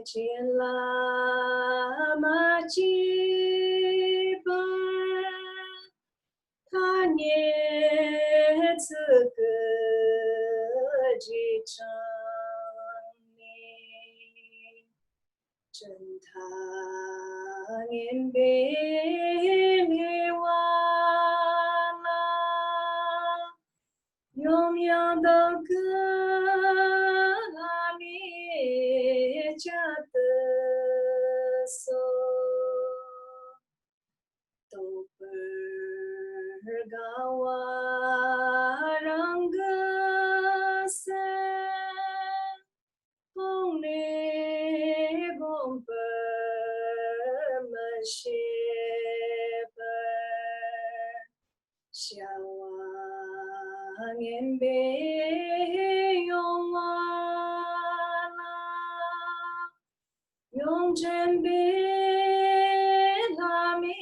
Chien la ma chi pa ta nie zi ge ji chang ni zhen ta nian bei li wa la yong yang de ge la mi jia de so do per ga wa rang ge se hong ne gong per ma xie per xia wa nian bei yong wa la yong zhen bei la mi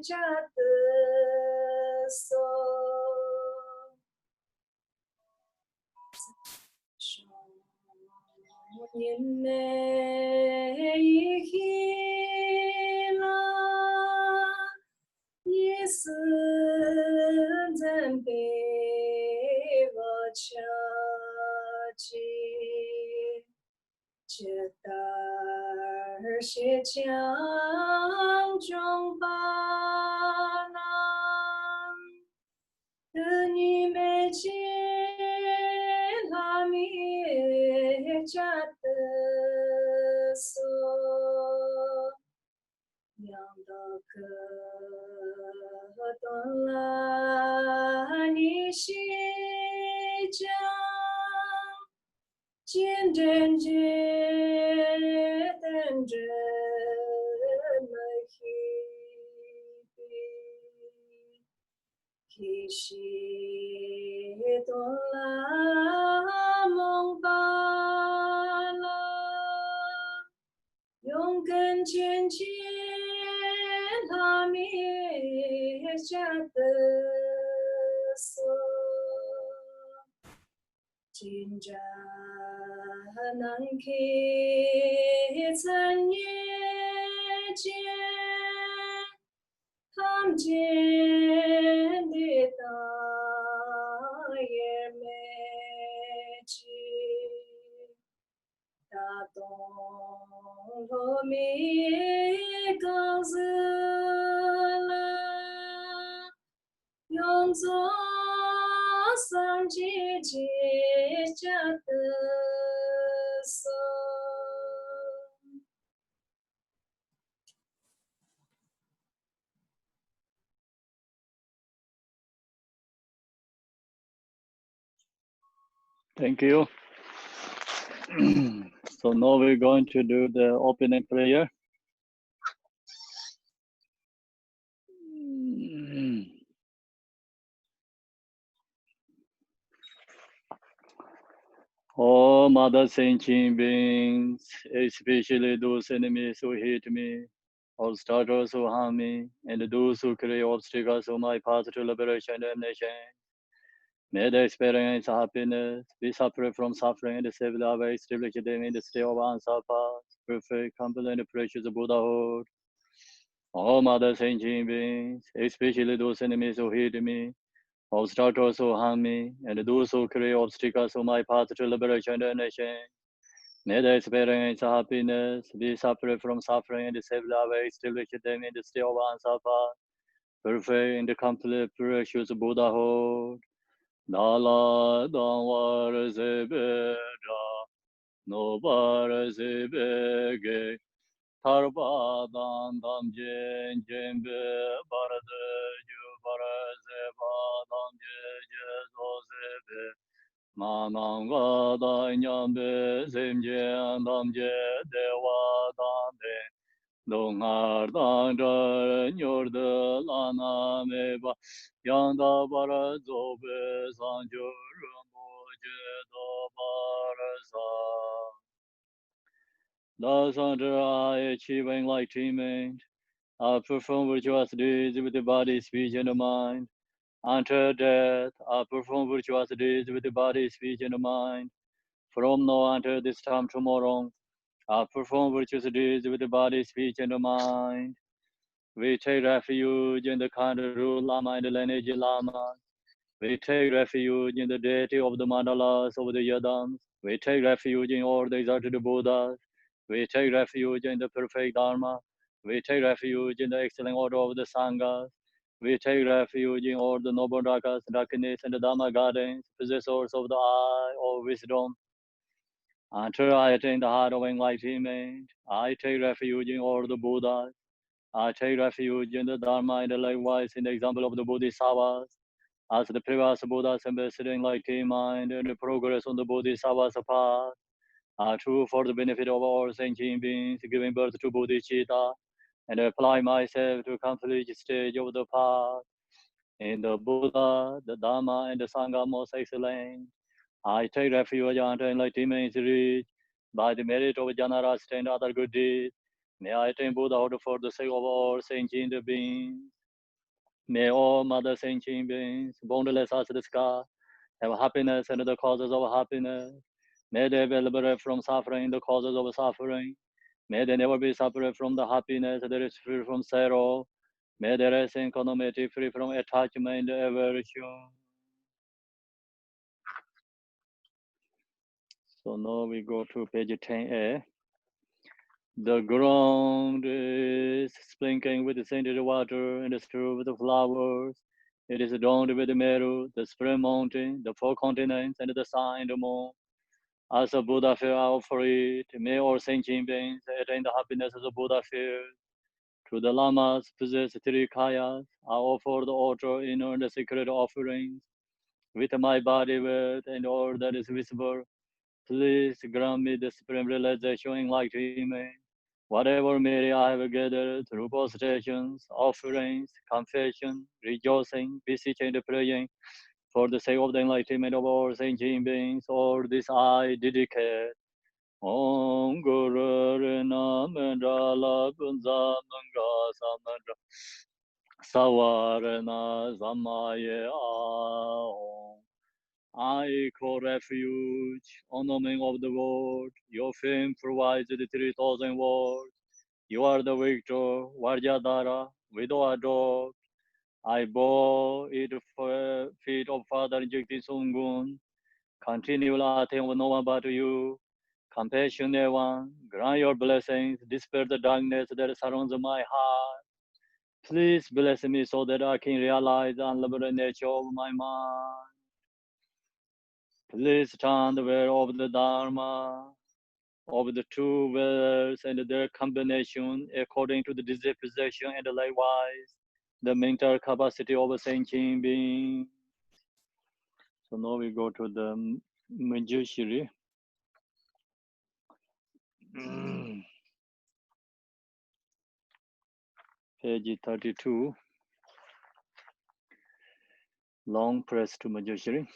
jia de so nian ne yi hi la yi si zhen bei wa cha ji jie da xie qiang zhong ba nan de ni mei jie la mi jia de so yang de ge duan la ni xi jiang jian zhen jie dan zhen me hi bi ki xi duan la mong ba la yong gen qian jie la mi jia de so jin zha nan ke zhen ye jie tam jian de da ye me ji da dong lo mi gang zi la yong zuo sang ji jie jia de so. Thank you. So now we're going to do the opening prayer. Oh, Mother Sentient beings, especially those enemies who hate me, all starters who harm me, and those who create obstacles on my path to liberation and damnation. May they experience happiness, be separate from suffering, and save their way, establish them in the state of answer path, perfect, complete, and precious Buddhahood. Oh, Mother Sentient beings, especially those enemies who hate me, all starters who harm me, and those who create obstacles on my path to liberation and damnation. May they experience happiness, be separate from suffering, and save their way, establish them in the state of answer path, perfect, and complete, precious Buddhahood. Dala danwar zebeda, no bar zebege, tarba dan dam jen jembe barade ju barazeba dam je zo zebe, mananga da nyambe zemje dam je dewa dan de. Dongar danjar nyorda lana meba yanda bara zobe sanjur moje do barasa. Thus under I achieving like achievement, I perform virtuous deeds with the body, speech, and the mind. Until death, I perform virtuous deeds with the body, speech, and the mind. From now until this time tomorrow, I perform virtuous deeds with the body, speech, and the mind. We take refuge in the kind rule Lama and the lineage Lama. We take refuge in the deity of the mandalas of the Yadams. We take refuge in all the exalted Buddhas. We take refuge in the perfect Dharma. We take refuge in the excellent order of the Sanghas. We take refuge in all the noble Rakas, Rakinis, and the Dhamma gardens, possessors of the eye of wisdom. Until I attain the heart of enlightenment, I take refuge in all the Buddhas. I take refuge in the Dharma and likewise in the example of the Bodhisattvas. As the previous Buddhas ambassador enlightenment and the progress on the Bodhisattva's path are true for the benefit of all sentient beings, giving birth to bodhicitta, and apply myself to complete stage of the path. In the Buddha, the Dhamma, and the Sangha most excellent, I take refuge until enlightenment is reached by the merit of Janarasta and other good deeds. May I attain Buddhahood for the sake of all sentient beings. May all mother sentient beings, boundless as the sky, have happiness and the causes of happiness. May they be liberated from suffering, the causes of suffering. May they never be separate from the happiness that is free from sorrow. May they rest in equanimity, free from attachment and aversion. So now we go to page 10a. The ground is sprinkling with scented water and strewn with flowers. It is adorned with Meru, the spring mountain, the four continents, and the sun and the moon. As a Buddha feel out for it, may all sentient beings attain the happiness as a Buddha feels. To the lamas possess three kayas, I offer the altar in the sacred offerings. With my body, with and all that is visible, please grant me the supreme realization enlightenment. Whatever merit I have gathered through prostrations, offerings, confession, rejoicing, beseeching, and praying, for the sake of the enlightenment of all sentient beings, all this I dedicate. Om Guru Rena Mandala Punza Manga Samandra Savarana Samaya Om. I call refuge on the name of the world. Your fame provides the 3,000 words. You are the victor, Vajradhara, widow adored. I bow at the feet of Father Jagdi Sungun. Continual laughing of no one but you. Compassionate one, grant your blessings, dispel the darkness that surrounds my heart. Please bless me so that I can realize the unlimited nature of my mind. Please turn the way of the Dharma, of the two words and their combination according to the disposition and likewise the mental capacity of a sentient being. So now we go to the Manjushri. Page 32. Long press to Manjushri.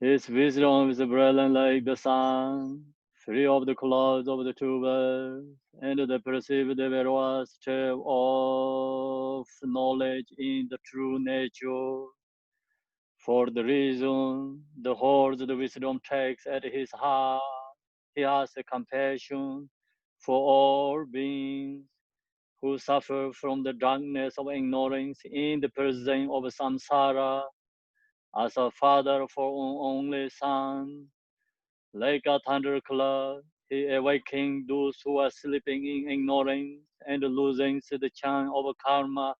His wisdom is brilliant like the sun, free of the clouds of the two worlds, and the perceived the step of knowledge in the true nature. For the reason the horse the wisdom takes at his heart, he has a compassion for all beings who suffer from the darkness of ignorance in the prison of samsara. As a father for an only son, like a thunderclap, he awakens those who are sleeping in ignorance and losing the chance of karma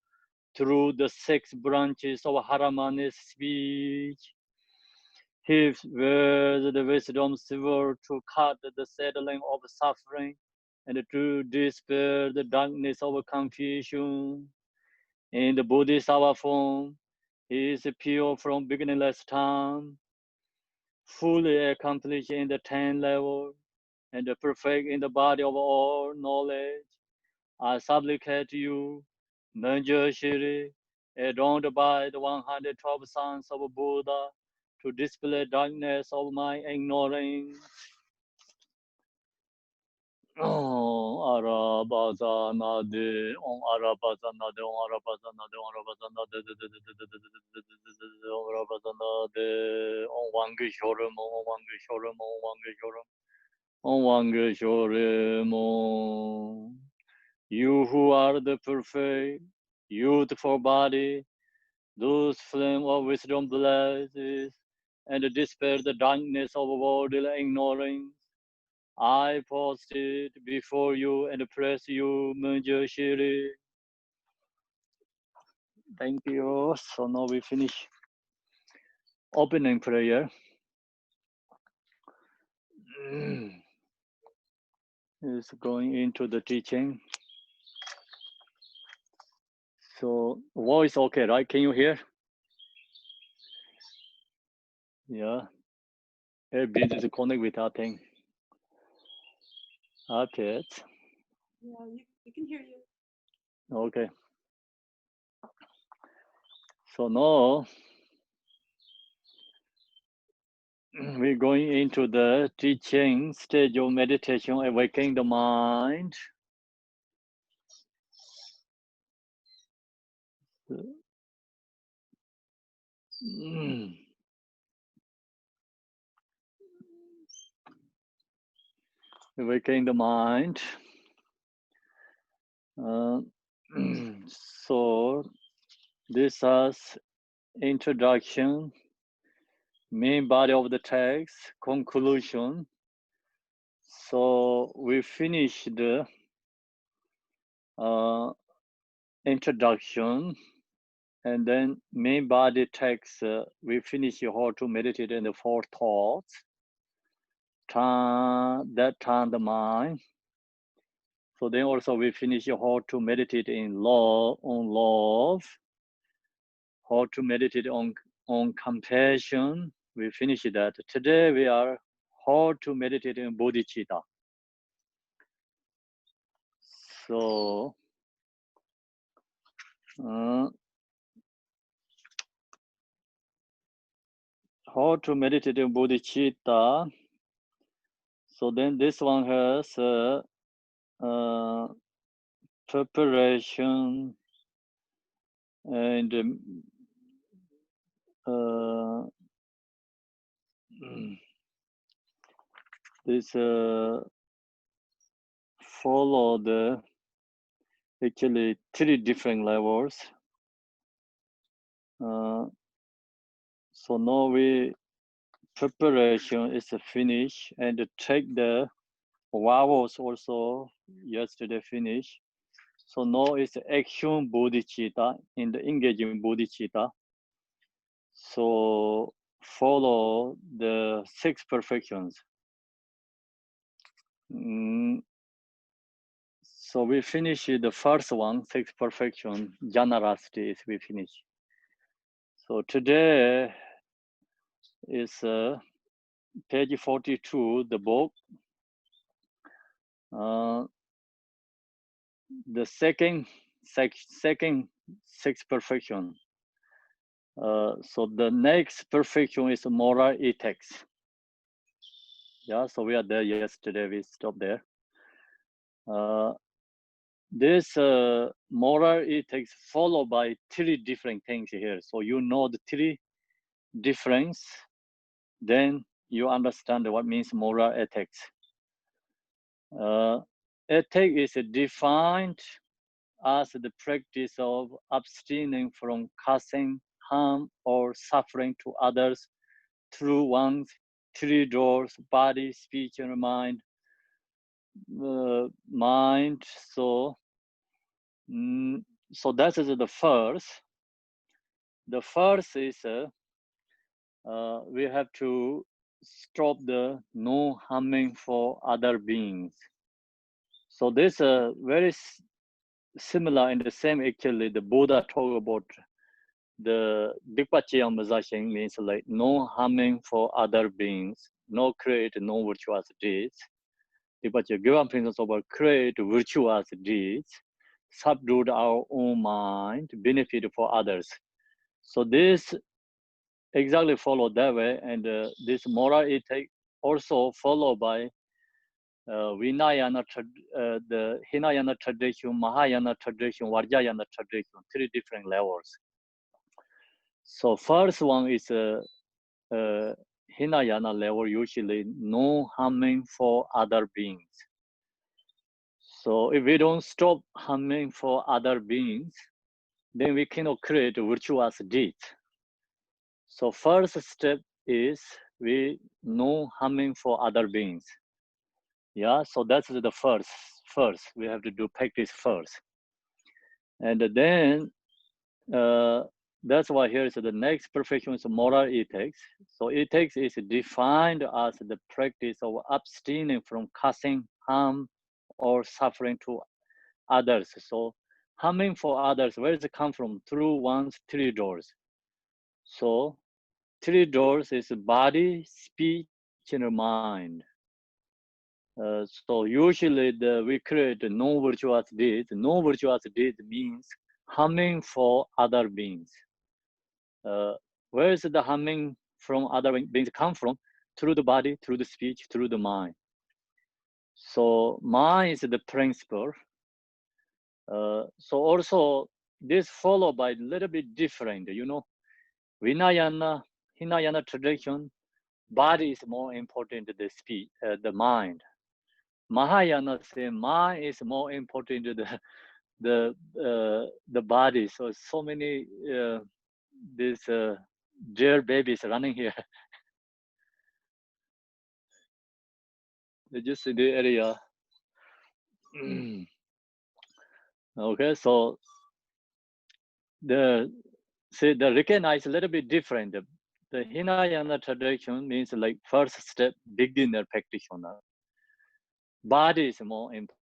through the 6 branches of Haramani's speech. He wears the wisdom silver to cut the saddling of suffering and to dispel the darkness of confusion. In the Bodhisattva form, he is pure from beginningless time, fully accomplished in the 10 levels, and perfect in the body of all knowledge. I supplicate you, Manjushri, adorned by the 112 sons of Buddha, to display darkness of my ignorance. Om Arabazanade, Om Arabazanade, Om Arabazanade, Om Arabazanade. Om Wangishorum, Om Wangishorum, Om Wangishorum, Om Wangishorum, Om. You who are the perfect, youthful body, those flame of wisdom blesses, and dispel the darkness of worldly ignorance. I post it before you and press you, Manjushri. Thank you. So now we finish opening prayer. Is going into the teaching. So voice okay, right? Can you hear? Yeah. Everybody is connect with that thing. Okay. Yeah, we can hear you. Okay. So now we're going into the teaching stage of meditation, awakening the mind. Awakening the mind. So this is introduction, main body of the text, conclusion. So we finished the introduction, and then main body text. We finish how to meditate in the four thoughts. Turn the mind. So then also we finish how to meditate in love, on love. How to meditate on compassion. We finish that. Today we are how to meditate in bodhicitta. So how to meditate in bodhicitta. So then this one has preparation and this follow the actually 3 different levels. So now we preparation is finished, and take the vowels also yesterday finished. So now it's action bodhicitta in the engaging bodhicitta. So follow the 6 perfections. So we finish the first one, 6 perfection, generosity we finish. So today is page 42, the book. The second 6 perfection. So the next perfection is moral ethics. Yeah, so we are there yesterday, we stopped there. This moral ethics followed by 3 different things here. So you know the 3 difference, then you understand what means moral ethics. Ethics is defined as the practice of abstaining from causing harm or suffering to others through one's 3 doors: body, speech, and mind. So that is the first. The first is we have to stop the no harming for other beings. So this very similar in the same, actually the Buddha talk about the Dikpachaya Mazashing, means like no harming for other beings, no create, no virtuous deeds. Dikpachaya give up principles about create virtuous deeds, subdue our own mind, benefit for others. So this exactly follow that way, and this moral ethic also followed by Vinayana, the Hinayana tradition, Mahayana tradition, Vajrayana tradition, 3 different levels. So first one is Hinayana level, usually no harming for other beings. So if we don't stop harming for other beings, then we cannot create virtuous deeds. So first step is we no harming for other beings. Yeah, so that's the first. We have to do practice first. And then that's why here is the next perfection is moral ethics. So ethics is defined as the practice of abstaining from causing harm or suffering to others. So harming for others, where does it come from? Through one's three doors. So three doors is body, speech, and mind. So usually we create no virtuous deeds. No virtuous deeds means harming for other beings. Where is the harming from other beings come from? Through the body, through the speech, through the mind. So mind is the principle. So also this followed by a little bit different, you know, Hinayana tradition, body is more important than the speech, the mind. Mahayana say mind is more important than the body. So many these dear babies running here. They just in the area. Okay, so the recognize a little bit different. The Hinayana tradition means like first step beginner practitioner. Body is more important.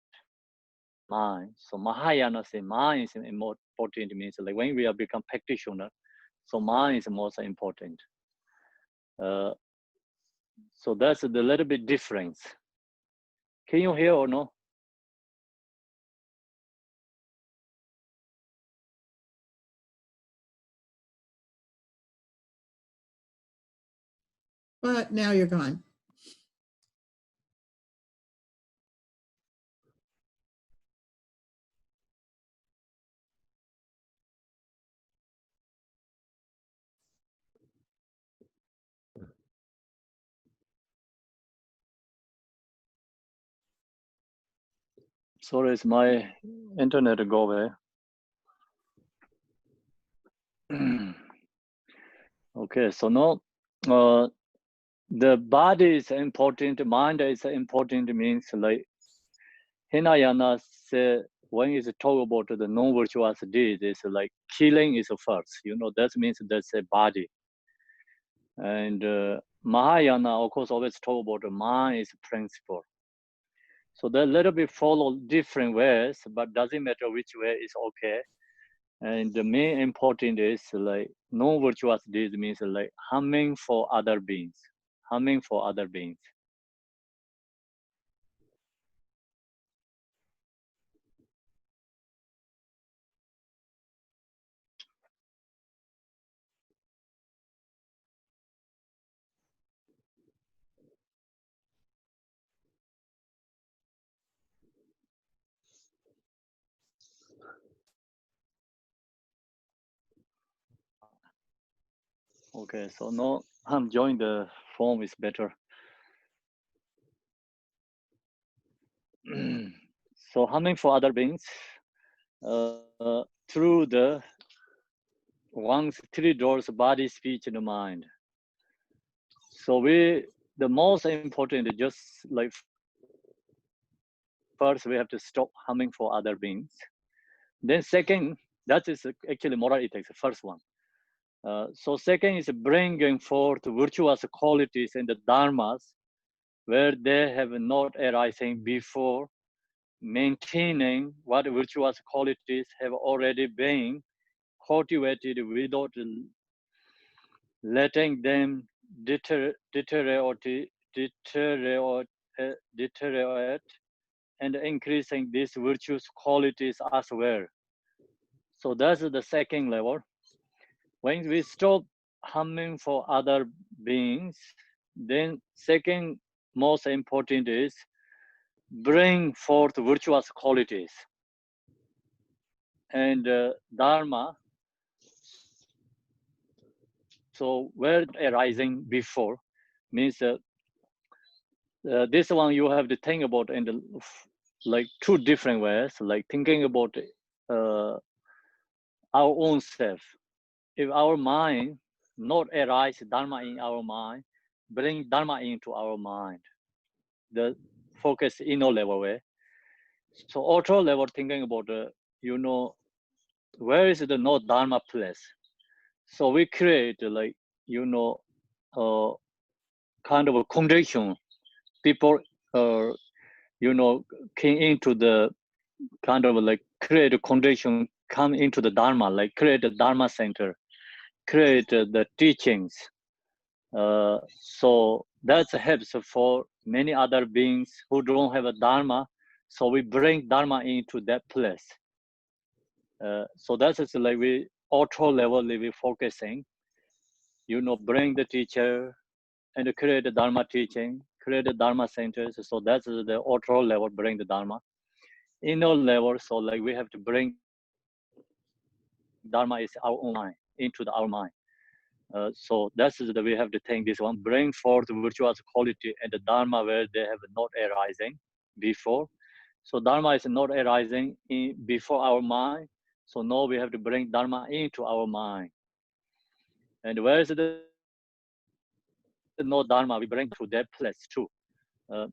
Mind. So Mahayana say mind is more important means like when we are become practitioner, so mind is most important. So that's the little bit difference. Can you hear or no? But now you're gone. Sorry, it's my internet go away. Okay, so now the body is important, mind is important means like Hinayana say when it's talk about the non-virtuous deeds, it's like killing is first. You know, that means that's a body. And Mahayana, of course, always talk about the mind is principle. So they little bit follow different ways, but doesn't matter which way is okay. And the main important is like non-virtuous deeds means like harming for other beings, harming for other beings. Okay, so now I'm joining the form is better. So harming for other beings through the one's three doors, body, speech, and mind. So the most important is just like first we have to stop harming for other beings. Then second, that is actually moral ethics, the first one. So second is bringing forth virtuous qualities in the dharmas where they have not arising before, maintaining what virtuous qualities have already been cultivated without letting them deteriorate and increasing these virtuous qualities as well. So that's the second level. When we stop harming for other beings, then second most important is bring forth virtuous qualities and dharma. So where arising before means this one you have to think about in the like two different ways, like thinking about our own self. If our mind not arise dharma in our mind, bring dharma into our mind, the focus inner level way. So outer level thinking about where is the no dharma place. So we create like uh, kind of a condition. People uh, came into the kind of like create a condition, come into the dharma, like create a dharma center, create the teachings. So that's helps for many other beings who don't have a dharma. So we bring dharma into that place. So that's like we auto level we focusing, bring the teacher and create the dharma teaching, create the dharma centers. So that's the auto level, bring the dharma. Inner level, so like we have to bring dharma is our own mind into our mind. So that's the we have to think this one, bring forth virtuous quality and the dharma where they have not arising before. So dharma is not arising before our mind. So now we have to bring dharma into our mind. And where is the no dharma, we bring dharma to that place too.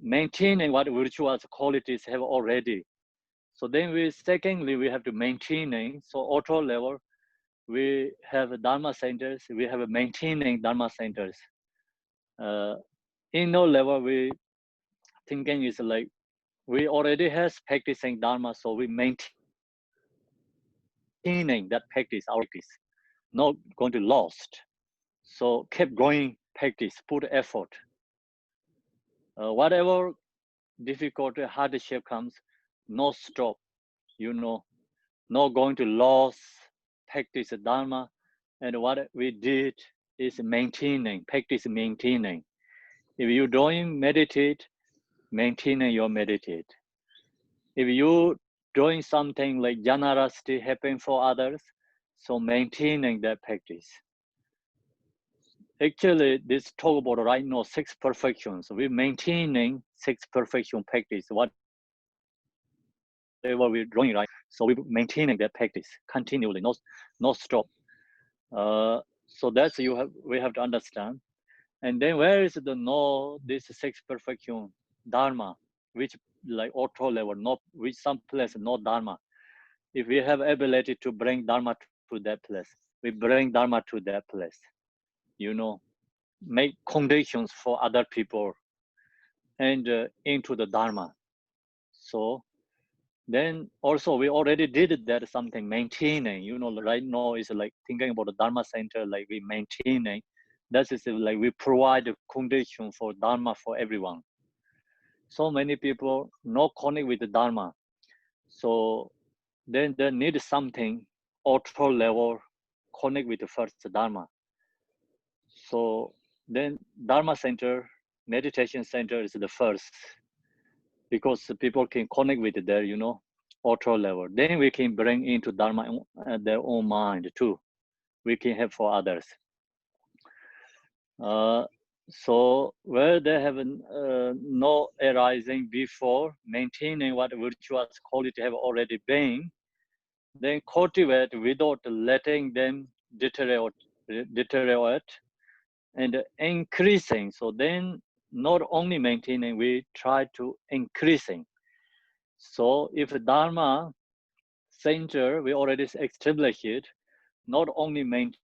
Maintaining what virtuous qualities have already. So then secondly, we have to maintaining. So auto level, we have dharma centers, we have maintaining dharma centers. Inner level, we thinking is like we already has practicing dharma, so we maintaining that practice, our practice, not going to lost. So keep going practice, put effort. Whatever difficulty, hardship comes, no stop, you know, not going to lose, practice dharma. And what we did is maintaining, practice maintaining. If you don't meditate, maintaining your meditate. If you doing something like generosity happen for others, so maintaining that practice. Actually, this talk about right now 6 perfections. We're maintaining 6 perfection practice. Whatever we're doing right, so we maintaining that practice continually, no stop. So that's we have to understand. And then where is the no this 6 perfection dharma, which like auto level, not which some place no dharma. If we have ability to bring dharma to that place, we bring dharma to that place. You know, make conditions for other people and into the dharma. So then also we already did that something maintaining. Right now is like thinking about the dharma center, like we maintaining. That is like we provide a condition for dharma for everyone. So many people not connect with the dharma. So then they need something auto level connect with the first dharma. So then dharma center, meditation center is the first because people can connect with their auto level. Then we can bring into dharma their own mind too. We can have for others. So where they have no arising before, maintaining what virtuous quality have already been, then cultivate without letting them deteriorate and increasing. So then not only maintaining, we try to increasing. So if dharma center we already established it, not only maintaining,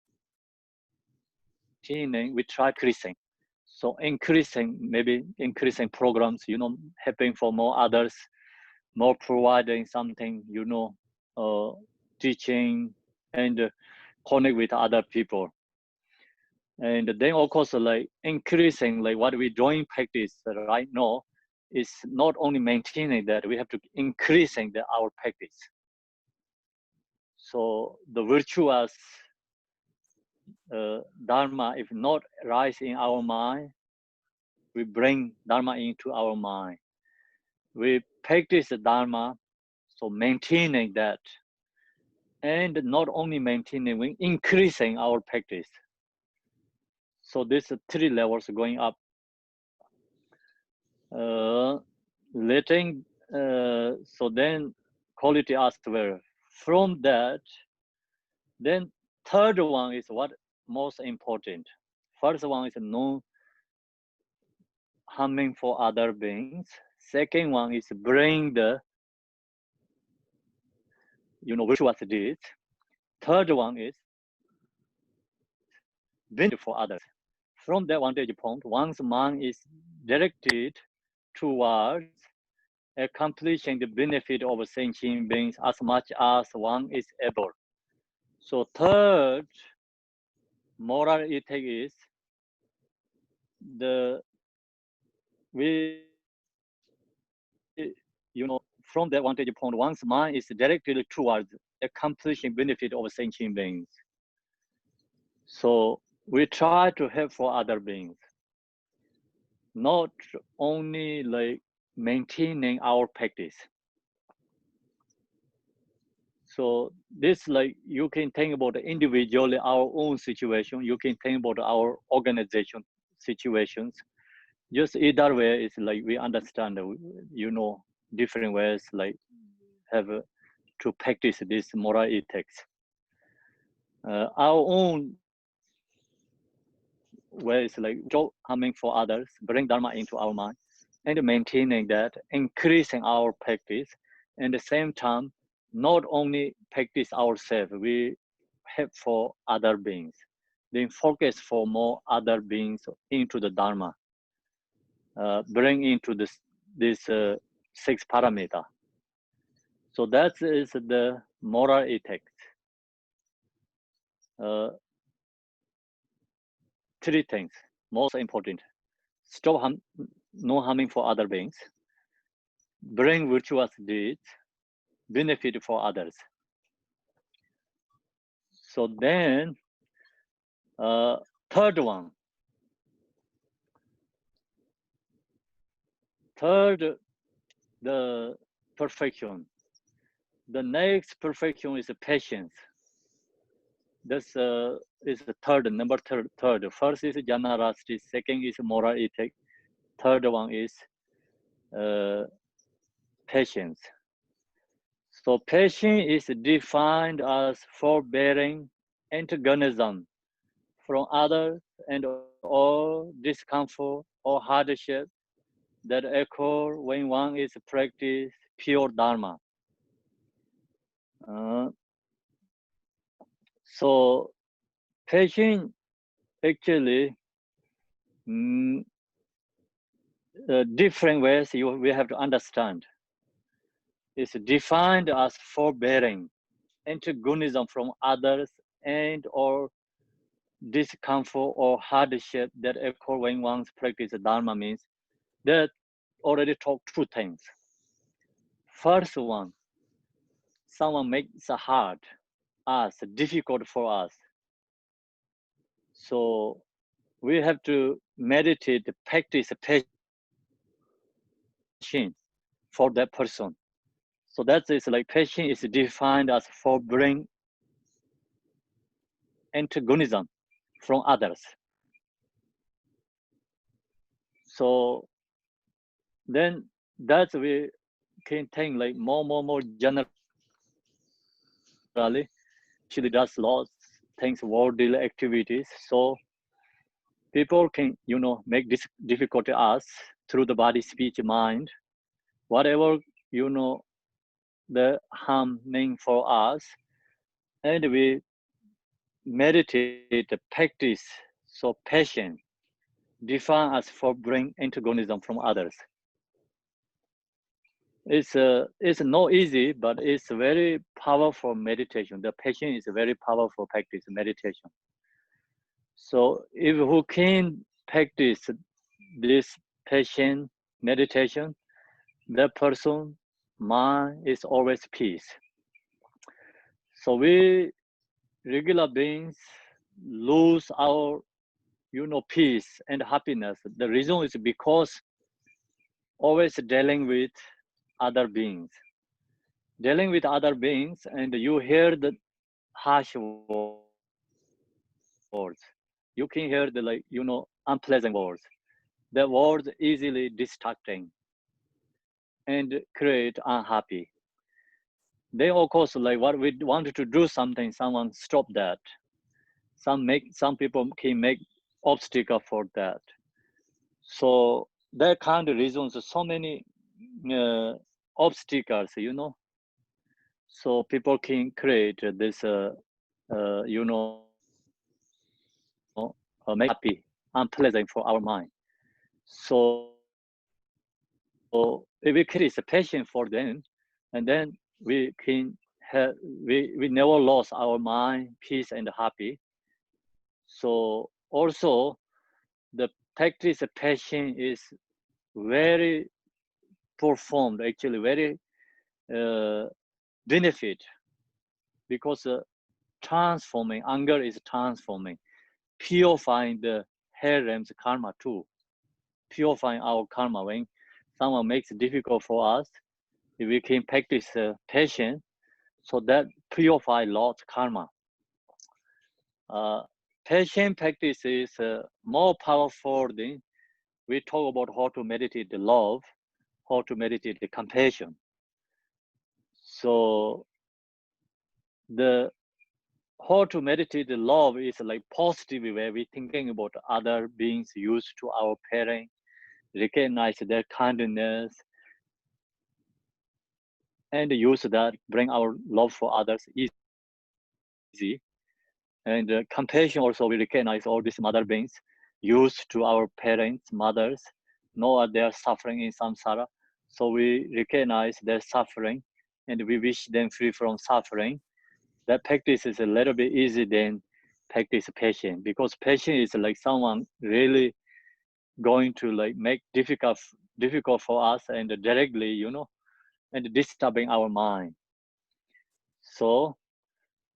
we try to increasing. So increasing, maybe increasing programs, helping for more others, more providing something, teaching and connect with other people. And then of course like increasing like what we doing practice right now is not only maintaining that, we have to increasing our practice. So the virtuous dharma, if not rise in our mind, we bring dharma into our mind. We practice the dharma, so maintaining that, and not only maintaining, we increasing our practice. So this 3 levels going up. Letting so then quality asked where. From that, then third one is what most important. First one is no harming for other beings. Second one is bring the virtuous deeds. Third one is benefit for others. From that vantage point, one's mind is directed towards accomplishing the benefit of sentient beings as much as one is able. So third moral ethic is from that vantage point, one's mind is directed towards accomplishing benefit of sentient beings. So we try to help for other beings, not only like maintaining our practice. So this like you can think about individually our own situation. You can think about our organization situations. Just either way is like we understand, different ways like have to practice this moral ethics. Our own way is like harming for others, bring Dharma into our mind, and maintaining that, increasing our practice. And at the same time, not only practice ourselves, we help for other beings. Then focus for more other beings into the Dharma. Bring into this 6 parameter. So that is the moral ethics. 3 things, most important. Stop no harming for other beings. Bring virtuous deeds, benefit for others. So then, third one. Third, the perfection. The next perfection is patience. This is the third, number third. First is jhana rasti, second is moral ethic, third one is patience. So patience is defined as forbearing antagonism from others and all discomfort or hardship that occur when one is practice pure dharma. So patience actually different ways we have to understand. It's defined as forbearing antagonism from others and or discomfort or hardship that occur when one's practice dharma means that already talk 2 things. First one, someone makes it hard us, difficult for us. So we have to meditate, practice patience for that person. So that is like patience is defined as forbearing antagonism from others. So then that's we can think like more generally. She does lots things, worldly activities. So people can, make this difficult to us through the body, speech, mind, whatever, the harming for us, and we meditate, practice. So patience, define as forbearing antagonism from others. It's not easy, but it's very powerful meditation. The patience is a very powerful practice, meditation. So if who can practice this patient meditation, that person mind is always peace. So we regular beings lose our peace and happiness. The reason is because always dealing with other beings. Dealing with other beings and you hear the harsh words. you can hear the unpleasant words. The words easily distracting and create unhappy. Then of course what we wanted to do something, someone stop that. Some people can make obstacle for that. So that kind of reasons so many obstacles, so people can create this make happy, unpleasant for our mind. So if we create a passion for them, and then we can have we never lost our mind, peace and happy. So also the practice of passion is very performed, actually very benefit, because transforming, anger is transforming, purifying the hair realms karma too, purifying our karma. When someone makes it difficult for us, if we can practice patience, so that purify lost karma. Patient practice is more powerful than we talk about how to meditate the love, how to meditate the compassion. So the how to meditate the love is like positive way we thinking about other beings, used to our parents, recognize their kindness, and use that bring our love for others easy. And compassion also, we recognize all these mother beings, used to our parents, mothers, know they are suffering in samsara. So we recognize their suffering and we wish them free from suffering. That practice is a little bit easier than practice patience, because patience is like someone really going to like make difficult for us and directly, and disturbing our mind. So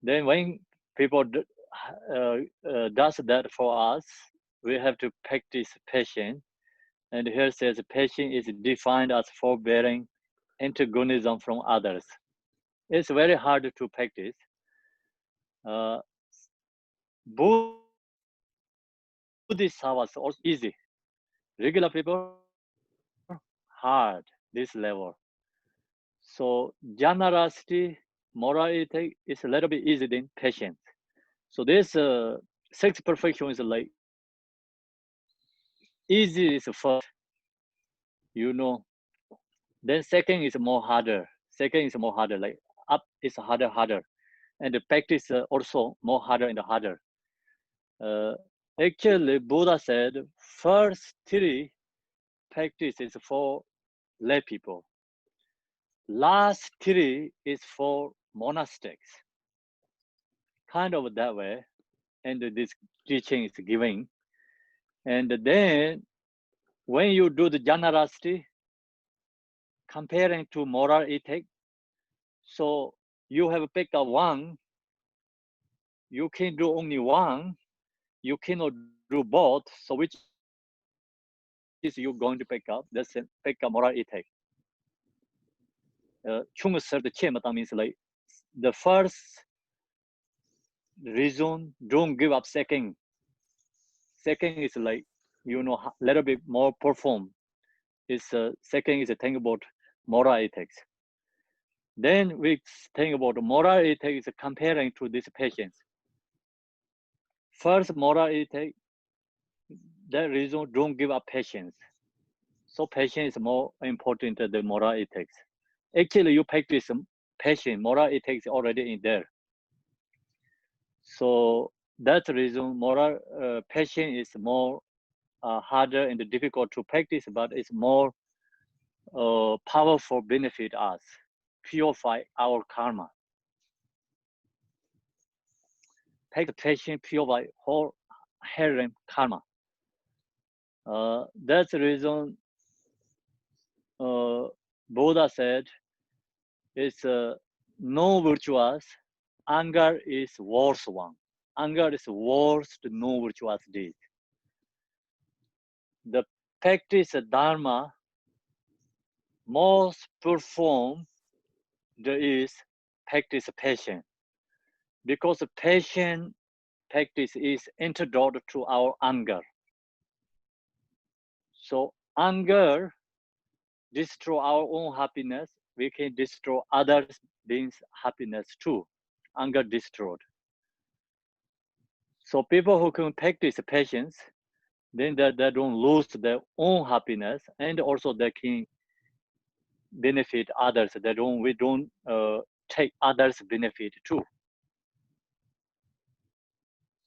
then when people does that for us, we have to practice patience. And here says patience is defined as forbearing antagonism from others. It's very hard to practice. Buddhist hours also easy. Regular people, hard, this level. So generosity, morality is a little bit easy than patience. So this sixth perfection is like easy is first, you know. Then second is more harder. Second is more harder. Like up is harder. And the practice also more harder and harder. Uh, Actually, Buddha said first three practices for lay people. Last three is for monastics. Kind of that way. And this teaching is giving. And then when you do the generosity, comparing to moral ethic, so you have picked up one, you can do only one, you cannot do both. So which is you going to pick up? That's pick up moral ethic. 충을 serve the chemata means like the first reason, don't give up second. Second is like, little bit more perform. Is second is a thing about moral ethics. Then we think about moral ethics comparing to this patience. First moral ethic, that reason don't give up patience. So patience is more important than the moral ethics. Actually, you practice patience, moral ethics already in there. So that's the reason moral patience is more harder and difficult to practice, but it's more powerful benefit us, purify our karma. Patience purify whole harem karma. That's the reason Buddha said it's no virtuous, anger is worst one. Anger is worst no virtuous deed. The practice dharma most performed is practice patience, because patience practice is antidote to our anger. So anger destroy our own happiness. We can destroy others' beings' happiness too. Anger destroyed. So people who can practice patience, then they don't lose their own happiness, and also they can benefit others. We don't take others' benefit too.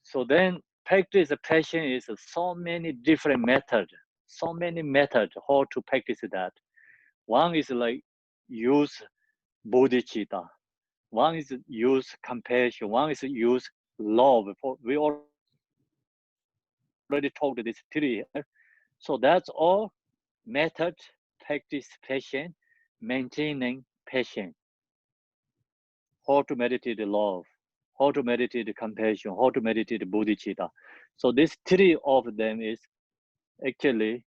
So then practice patience is so many different methods, how to practice that. One is like use bodhicitta. One is use compassion. One is use love. We already talked this three here. So that's all method, practice patient, maintaining patient. How to meditate love, how to meditate compassion, how to meditate bodhicitta. So these three of them is actually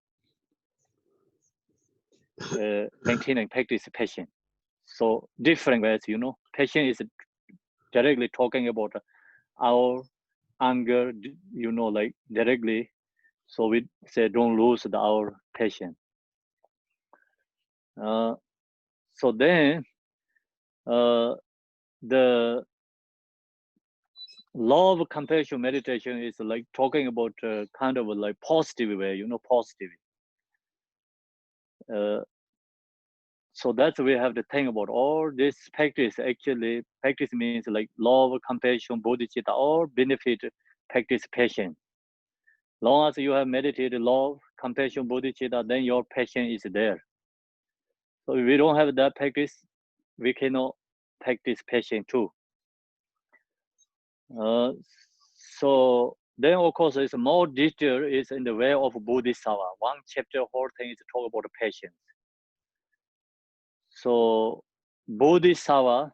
maintaining practice patient. So different ways, patient is directly talking about our anger, like directly. So we say don't lose our patience. So then the love compassion meditation is like talking about kind of like positive way, positive. So that's we have to think about all this practice. Actually, practice means like love, compassion, bodhicitta, all benefit practice patience. Long as you have meditated love, compassion, bodhicitta, then your patience is there. So if we don't have that practice, we cannot practice patience too. So then, of course, it's more detail is in the way of Bodhisattva. One chapter whole thing is to talk about patience. So Bodhisattva,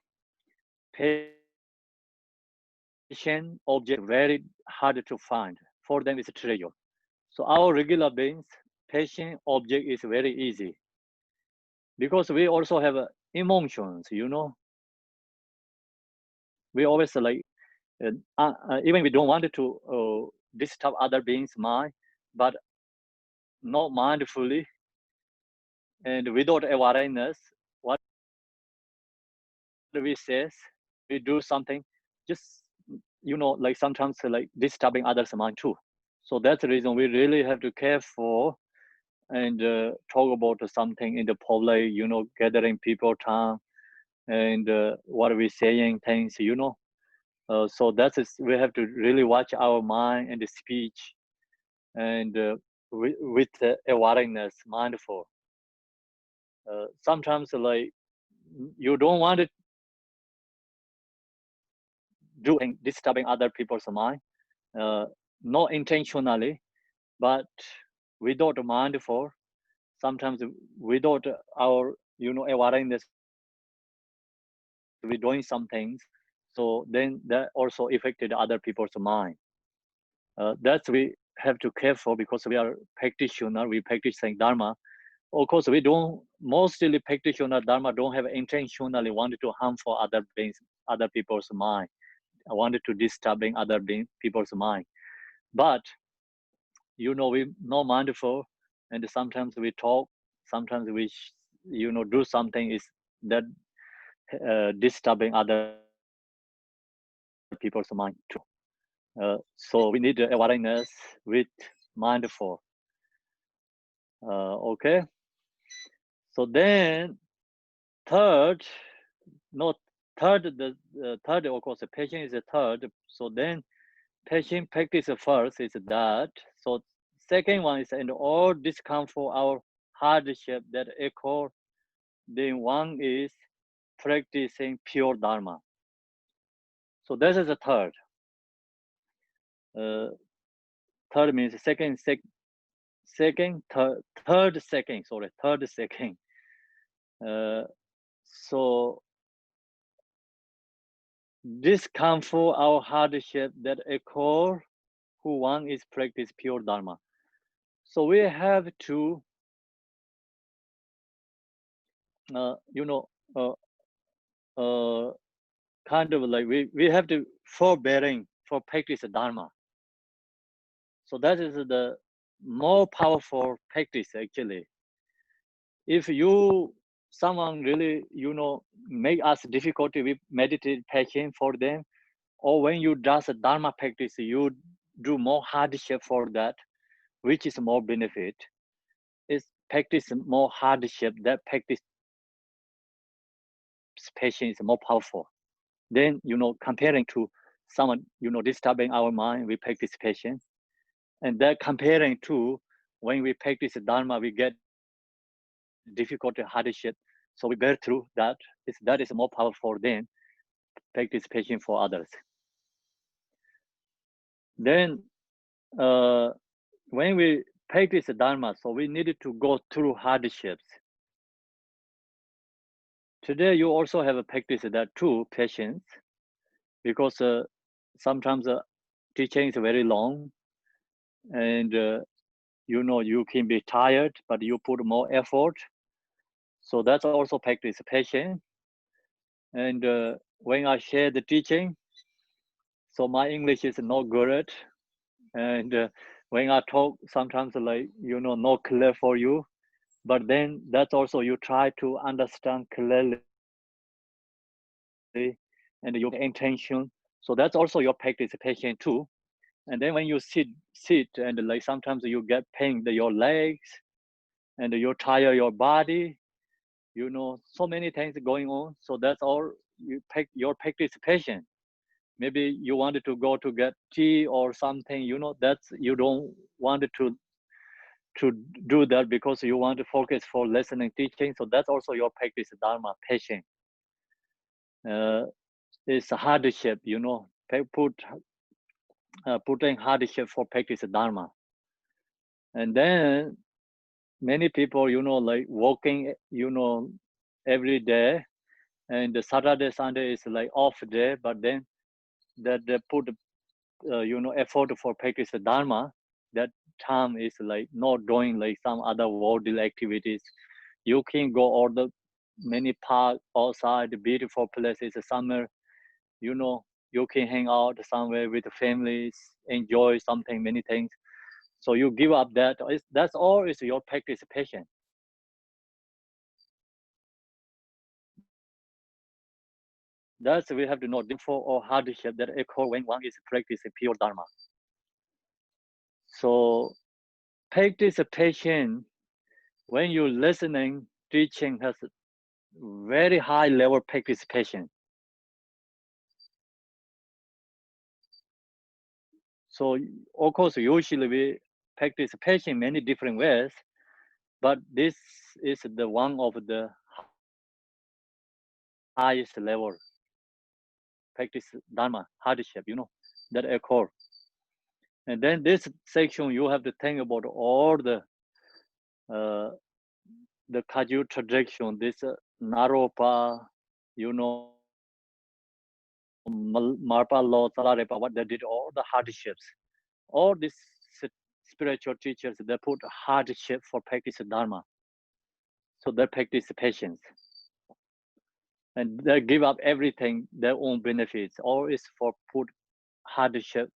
patient object very hard to find. For them, it's a treasure. So our regular beings, patient object is very easy because we also have emotions. We always like even we don't want to disturb other beings' mind, but not mindfully and without awareness, what we say, we do something, just like sometimes like disturbing others' mind too. So that's the reason we really have to care for and talk about something in the public, gathering people time and what we saying things, so we have to really watch our mind and the speech and with awareness, mindful. Sometimes like you don't want to do disturbing other people's mind, not intentionally, but without mindful. Sometimes without our awareness, we doing some things. So then that also affected other people's mind. That's we have to care for because we are practitioner. We practicing Dharma. Of course, we don't mostly practitioner Dharma don't have intentionally wanted to harm for other beings, other people's mind. I wanted to disturbing other people's mind. But we not mindful, and sometimes we talk, sometimes we do something is that disturbing other people's mind too. So we need awareness with mindful. Okay. So then third, not third, the third, of course, the patient is the third. So then patient practice first is that. So second one is and all discomfort our hardship that occur. Then one is practicing pure Dharma. So this is the third. Third means second, third second. Sorry, third second. So discomfort our hardship that occur who one is practice pure Dharma. So we have to, uh, you know, uh, uh, kind of like we have to forbearing for practice Dharma. So that is the more powerful practice actually. If someone really make us difficulty with meditation for them, or when you does a Dharma practice, you do more hardship for that, which is more benefit. Is practice more hardship, that practice patience is more powerful. Then comparing to someone disturbing our mind, we practice patience, and that comparing to when we practice Dharma, we get difficult hardship, so we bear through that. That is more powerful than practice patience for others. Then when we practice Dharma, so we needed to go through hardships. Today you also have a practice that too, patience, because sometimes teaching is very long, and you can be tired, but you put more effort. So that's also practice patience. And when I share the teaching, so my English is not good, and when I talk, sometimes like not clear for you, but then that's also you try to understand clearly, and you put intention. So that's also your participation too. And then when you sit and like sometimes you get pain in your legs, and you tire your body, so many things going on. So that's all your participation. Maybe you wanted to go to get tea or something, that's you don't want to do that because you want to focus for listening teaching. So that's also your practice Dharma patience. It's a hardship, putting hardship for practice Dharma. And then many people, like walking, every day, and the Saturday, Sunday is like off day, but then that they put, effort for practice Dharma. That time is like not doing like some other worldly activities. You can go all the many park outside, beautiful places, summer, you can hang out somewhere with the families, enjoy something, many things. So you give up that. That's all is your participation. That's we have to know for or hardship that occur when one is practicing pure Dharma. So participation, when you listening, teaching has very high level participation. So of course, usually we practice patient many different ways, but this is the one of the highest level practice Dharma hardship, that occur. And then this section you have to think about all uh, the Kaju tradition, this Naropa, Marpa law, Salarepa, what they did, all the hardships. All these spiritual teachers, they put hardship for practice Dharma. So they practice patience. And they give up everything, their own benefits, all is for put hardship,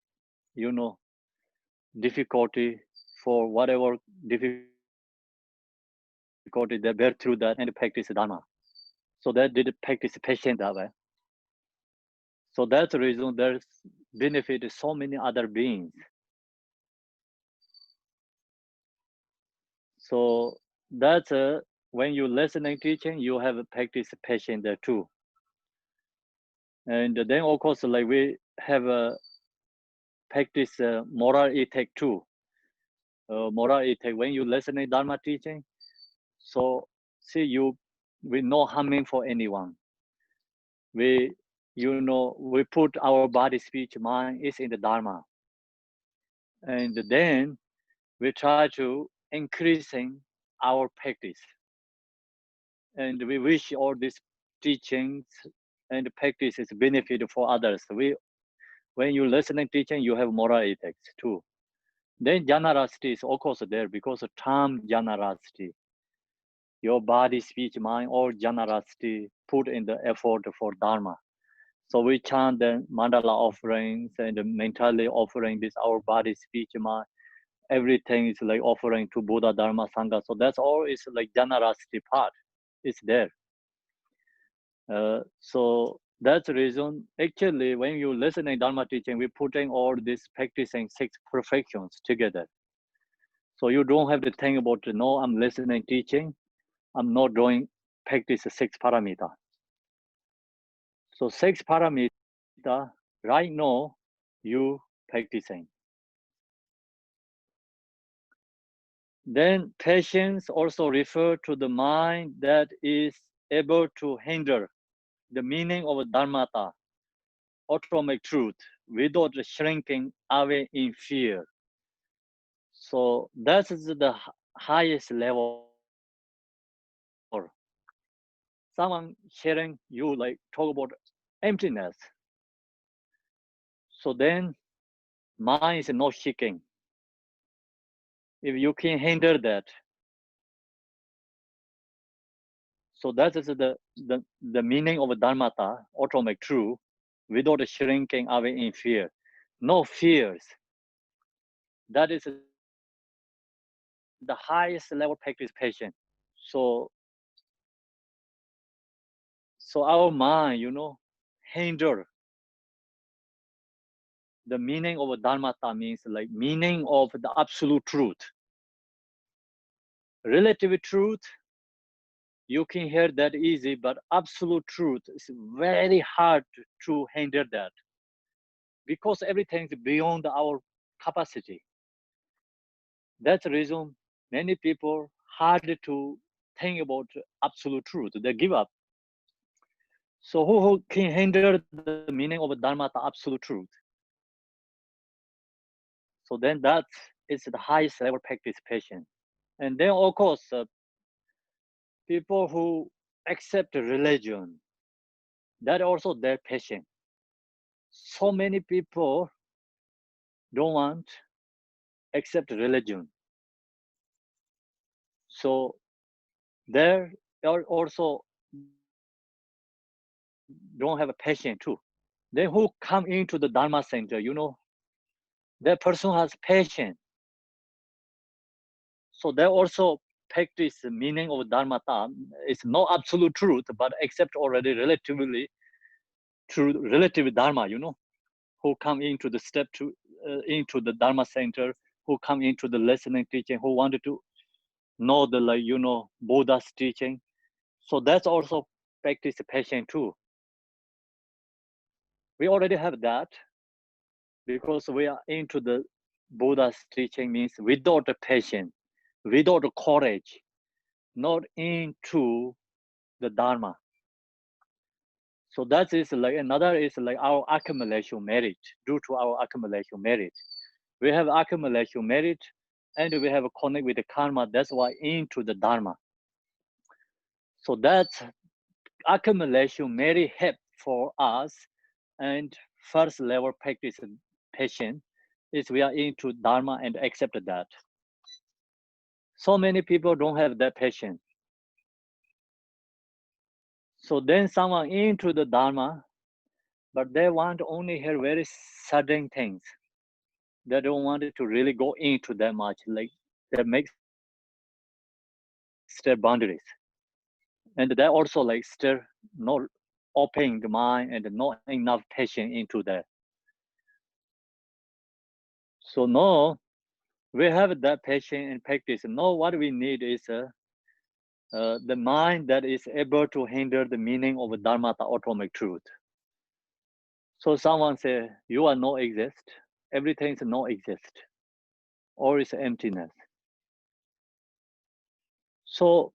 difficulty, for whatever difficulty they bear through that and practice Dharma. So they did practice patience that way. So that's the reason there's benefit so many other beings. So that's when you listening teaching, you have a practice patience there too. And then of course, like we have a practice moral ethic too. Moral ethic, when you listening Dharma teaching, so see we no harming for anyone. We we put our body, speech, mind is in the Dharma, and then we try to increasing our practice, and we wish all these teachings and practices benefit for others. When you listening teaching, you have moral ethics too. Then generosity is of course there, because of time generosity. Your body, speech, mind, all generosity put in the effort for Dharma. So we chant the mandala offerings and mentally offering this our body, speech, mind. Everything is like offering to Buddha, Dharma, Sangha. So that's all is like generosity part. It's there. So that's the reason. Actually, when you listening Dharma teaching, we're putting all this practicing 6 perfections together. So you don't have to think about, no, I'm listening teaching. I'm not doing practice 6 paramita. So 6 paramita, right now, you practicing. Then patience also refer to the mind that is able to handle the meaning of dharmata, autonomic truth, without shrinking away in fear. So that is the highest level. Someone hearing you like talk about emptiness. So then mind is not shaking. If you can handle that, so that is the meaning of dharmata, autonomic truth, without shrinking away in fear. No fears. That is the highest level practice patient. So so our mind, handle the meaning of dharmata means like meaning of the absolute truth. Relative truth, you can hear that easy, but absolute truth is very hard to handle that because everything is beyond our capacity. That's the reason many people hard to think about absolute truth. They give up. So who can handle the meaning of dharmata, absolute truth? So then that is the highest level practice patient. And then of course, people who accept religion, that also their patient. So many people don't want accept religion. So there are also don't have a patient too. Then who come into the Dharma center, that person has patience. So they also practice the meaning of dharmata. It's not absolute truth, but accept already relatively true, relative dharma. Who come into the step to into the dharma center, who come into the listening teaching, who wanted to know the Buddha's teaching. So that's also practice patient too. We already have that because we are into the Buddha's teaching means without the patience, without the courage, not into the Dharma. So that is like another is like our accumulation merit. Due to our accumulation merit, we have accumulation merit, and we have a connect with the karma. That's why into the Dharma. So that accumulation merit help for us, and first level practice patient is we are into Dharma and accept that. So many people don't have that patience. So then someone into the Dharma, but they want only hear very sudden things. They don't want it to really go into that much. Like they make step boundaries. And they also like still not opening the mind and not enough patience into that. So no, we have that patience and practice. No, what we need is the mind that is able to handle the meaning of dharmata, autonomic truth. So someone say, you are no exist, everything is no exist, or is emptiness. So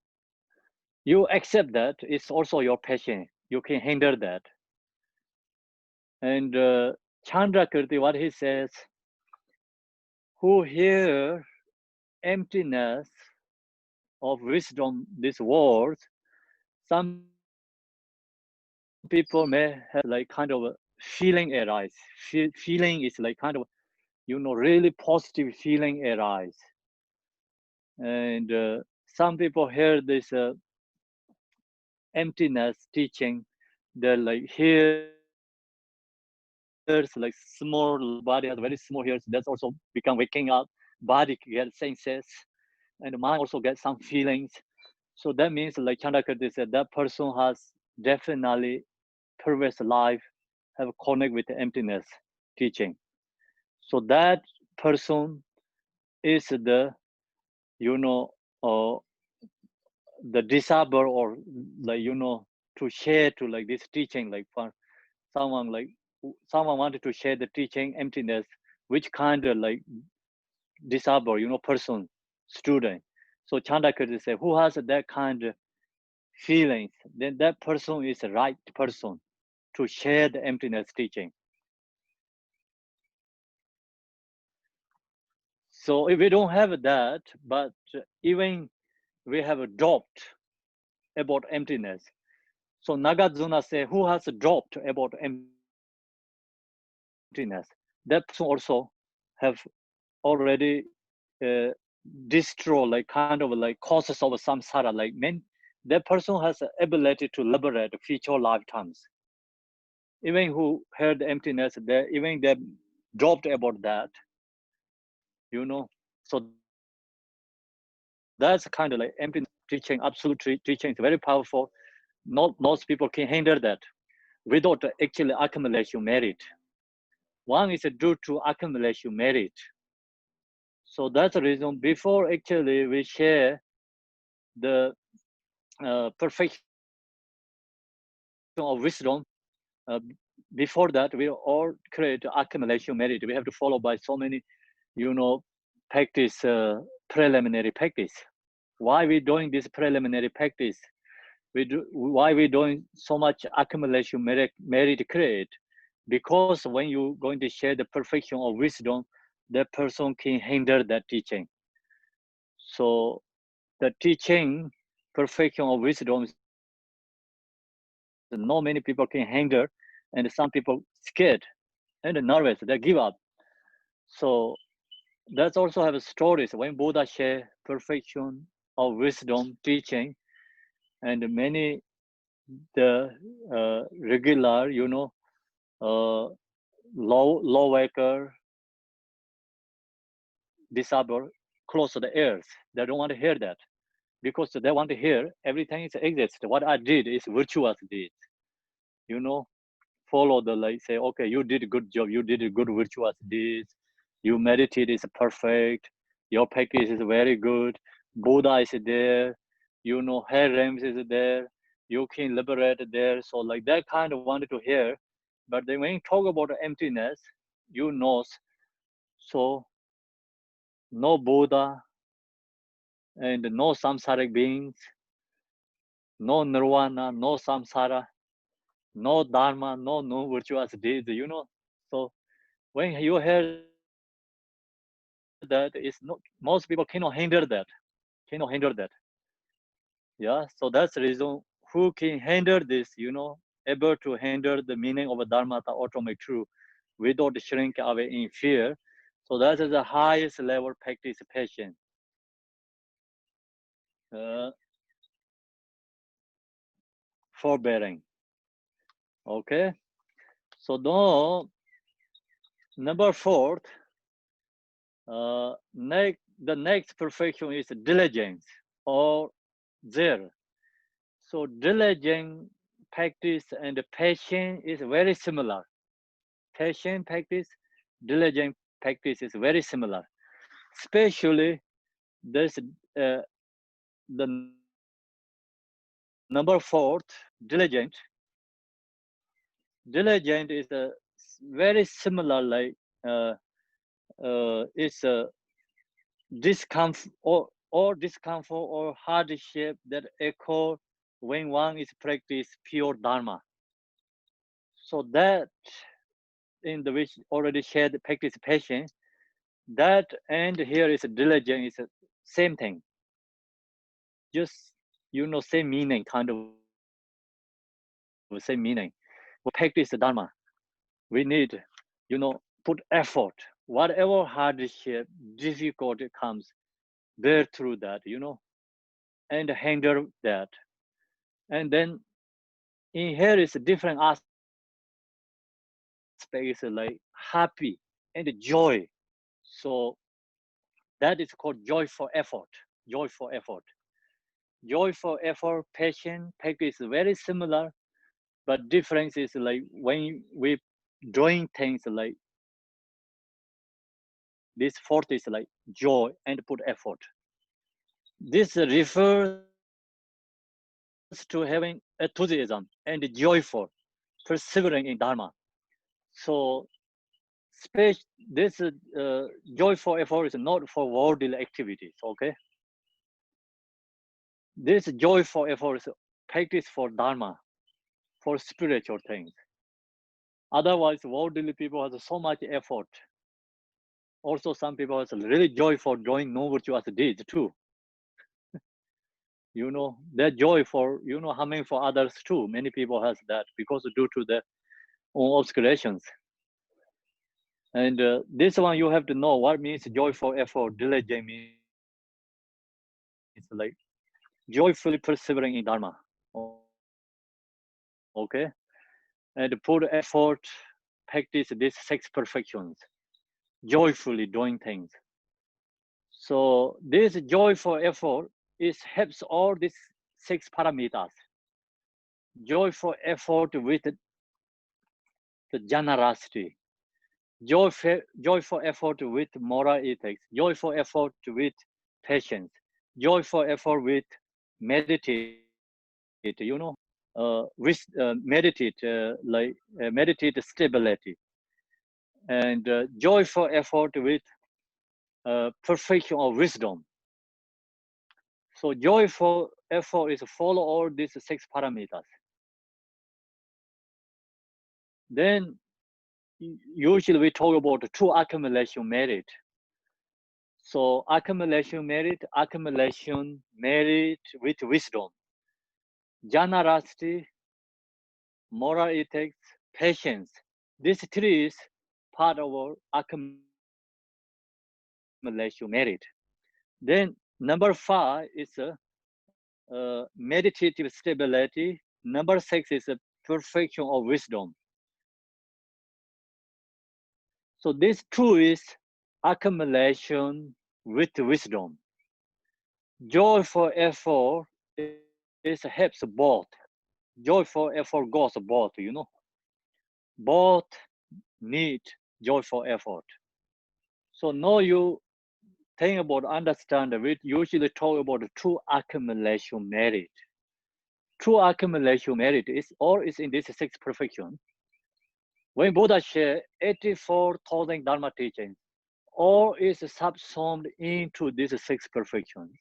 you accept that, it's also your passion. You can handle that. And Chandrakirti, what he says, who hear emptiness of wisdom, this world, some people may have like kind of a feeling arise. Feeling is like kind of, really positive feeling arise. And some people hear this emptiness teaching, they like hear hairs, like small body has very small hairs. That's also become waking up. Body gets senses, and the mind also gets some feelings. So that means, like Chandrakirti said, that person has definitely previous life have connect with the emptiness teaching. So that person is the you know uh, the disciple, or like to share to like this teaching, like for someone, like someone wanted to share the teaching emptiness, which kind of like disciple, person, student. So Chandrakirti say, who has that kind of feelings, then that person is the right person to share the emptiness teaching. So if we don't have that, but even we have a doubt about emptiness. So Nagarjuna say, who has a doubt about emptiness? That person also have already destroy, like kind of like causes of samsara, like that person has the ability to liberate future lifetimes. Even who heard the emptiness, they even they dropped about that, so that's kind of like emptiness teaching, absolute teaching is very powerful. Not most people can handle that without actually accumulation merit. One is due to accumulation merit. So that's the reason before actually we share the perfection of wisdom, uh, before that we all create accumulation merit. We have to follow by so many, practice, preliminary practice. Why we doing this preliminary practice? Why we doing so much accumulation merit create? Because when you going to share the perfection of wisdom, that person can handle that teaching. So the teaching perfection of wisdom is not many people can handle, and some people scared and nervous, they give up. So that's also have stories when Buddha share perfection of wisdom teaching, and many the regular, uh, low worker, disabled, close to the ears. They don't want to hear that because they want to hear everything is exists. What I did is virtuous deed. You know, follow the like say, okay, you did a good job. You did a good virtuous deeds. You meditate is perfect. Your practice is very good. Buddha is there. Hair ramps is there. You can liberate there. So like that kind of wanted to hear. But then when you talk about emptiness, so no Buddha and no samsaric beings, no nirvana, no samsara, no dharma, no virtuous deeds, So when you hear that, it's not, most people cannot handle that, cannot handle that. Yeah, so that's the reason who can handle this, able to handle the meaning of a dharma, the ultimate truth, without shrink away in fear. So that is the highest level participation. Uh, Forbearing. Okay. So now number fourth, the next perfection is diligence or zeal. So diligent practice and patience is very similar. Patient practice, diligent practice is very similar. Especially this the number fourth, diligent. Diligent is a very similar like uh, it's a discomfort or discomfort or hardship that occur when one is practice pure dharma. So that in the which already shared practice patience, that and here is diligent is the same thing, just same meaning, kind of same meaning. We practice the dharma, we need, put effort, whatever hardship, difficulty comes, bear through that, and handle that. And then in here is a different aspect. aspect is like happy and joy. So that is called joyful effort. Joyful effort. Joyful effort, passion, practice is very similar, but difference is like when we drawing things like this fourth is like joy and put effort. This refers to having enthusiasm and joyful, persevering in Dharma. So this joyful effort is not for worldly activities, okay? This joyful effort is practice for Dharma, for spiritual things. Otherwise, worldly people have so much effort. Also, some people have really joy for doing no virtuous deeds too. You know, that joy for, you know, humming for others too. Many people has that because due to their own obscurations. And this one you have to know what means joyful effort. Diligent means like joyfully persevering in Dharma. Okay, and put effort, practice these 6 perfections, joyfully doing things. So this joyful effort is helps all these 6 parameters. Joyful effort with the generosity, joyful effort with moral ethics, joyful effort with patience, joyful effort with meditate, meditate stability, and joyful effort with perfection of wisdom. So joyful effort is follow all these 6 parameters. Then usually we talk about true accumulation merit. So accumulation merit with wisdom, generosity, moral ethics, patience. This 3 is part of our accumulation merit. Then number 5 is meditative stability. Number 6 is perfection of wisdom. So this 2 is accumulation with wisdom. Joyful effort is helps both. Joyful effort goes both, Both need joyful effort. So now you think about understand we usually talk about true accumulation merit. True accumulation merit is all is in this 6 perfection. When Buddha shared 84,000 Dharma teachings, all is subsumed into these 6 perfections.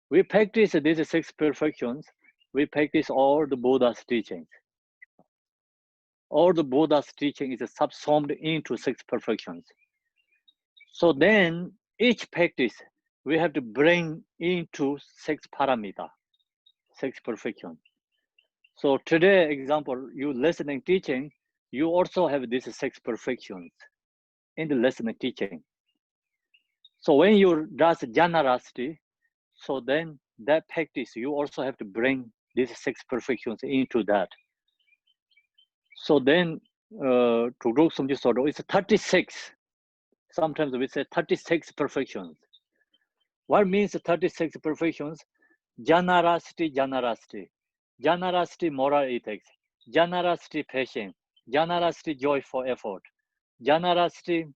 We practice these 6 perfections, we practice all the Buddha's teachings. All the Buddha's teaching is subsumed into 6 perfections. So then each practice we have to bring into 6 parameter, 6 perfection. So today example, you listening teaching, you also have these 6 perfections in the listening teaching. So when you does generosity, so then that practice you also have to bring these 6 perfections into that. So then to do some sort of it's 36. Sometimes we say 36 perfections. What means 36 perfections? Generosity, moral ethics, generosity, patience, generosity, joyful effort, generosity,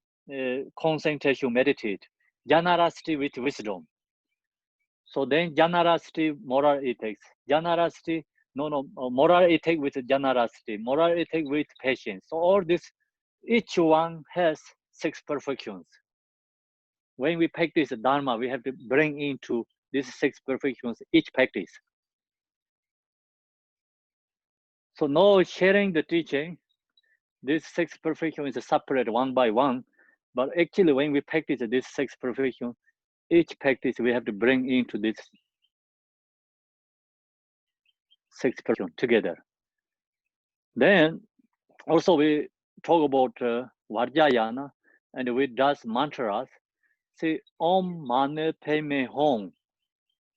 concentration, meditate, generosity with wisdom. So then generosity, moral ethics, generosity, moral ethic with generosity, moral ethic with patience. So all this, each one has 6 perfections. When we practice Dharma, we have to bring into these 6 perfections each practice. So now sharing the teaching, this 6 perfection is separate one by one, but actually when we practice this 6 perfection, each practice we have to bring into this 6 perfection together. Then also we talk about Vajrayana and we does mantras. Say Om Mane Padme Hum.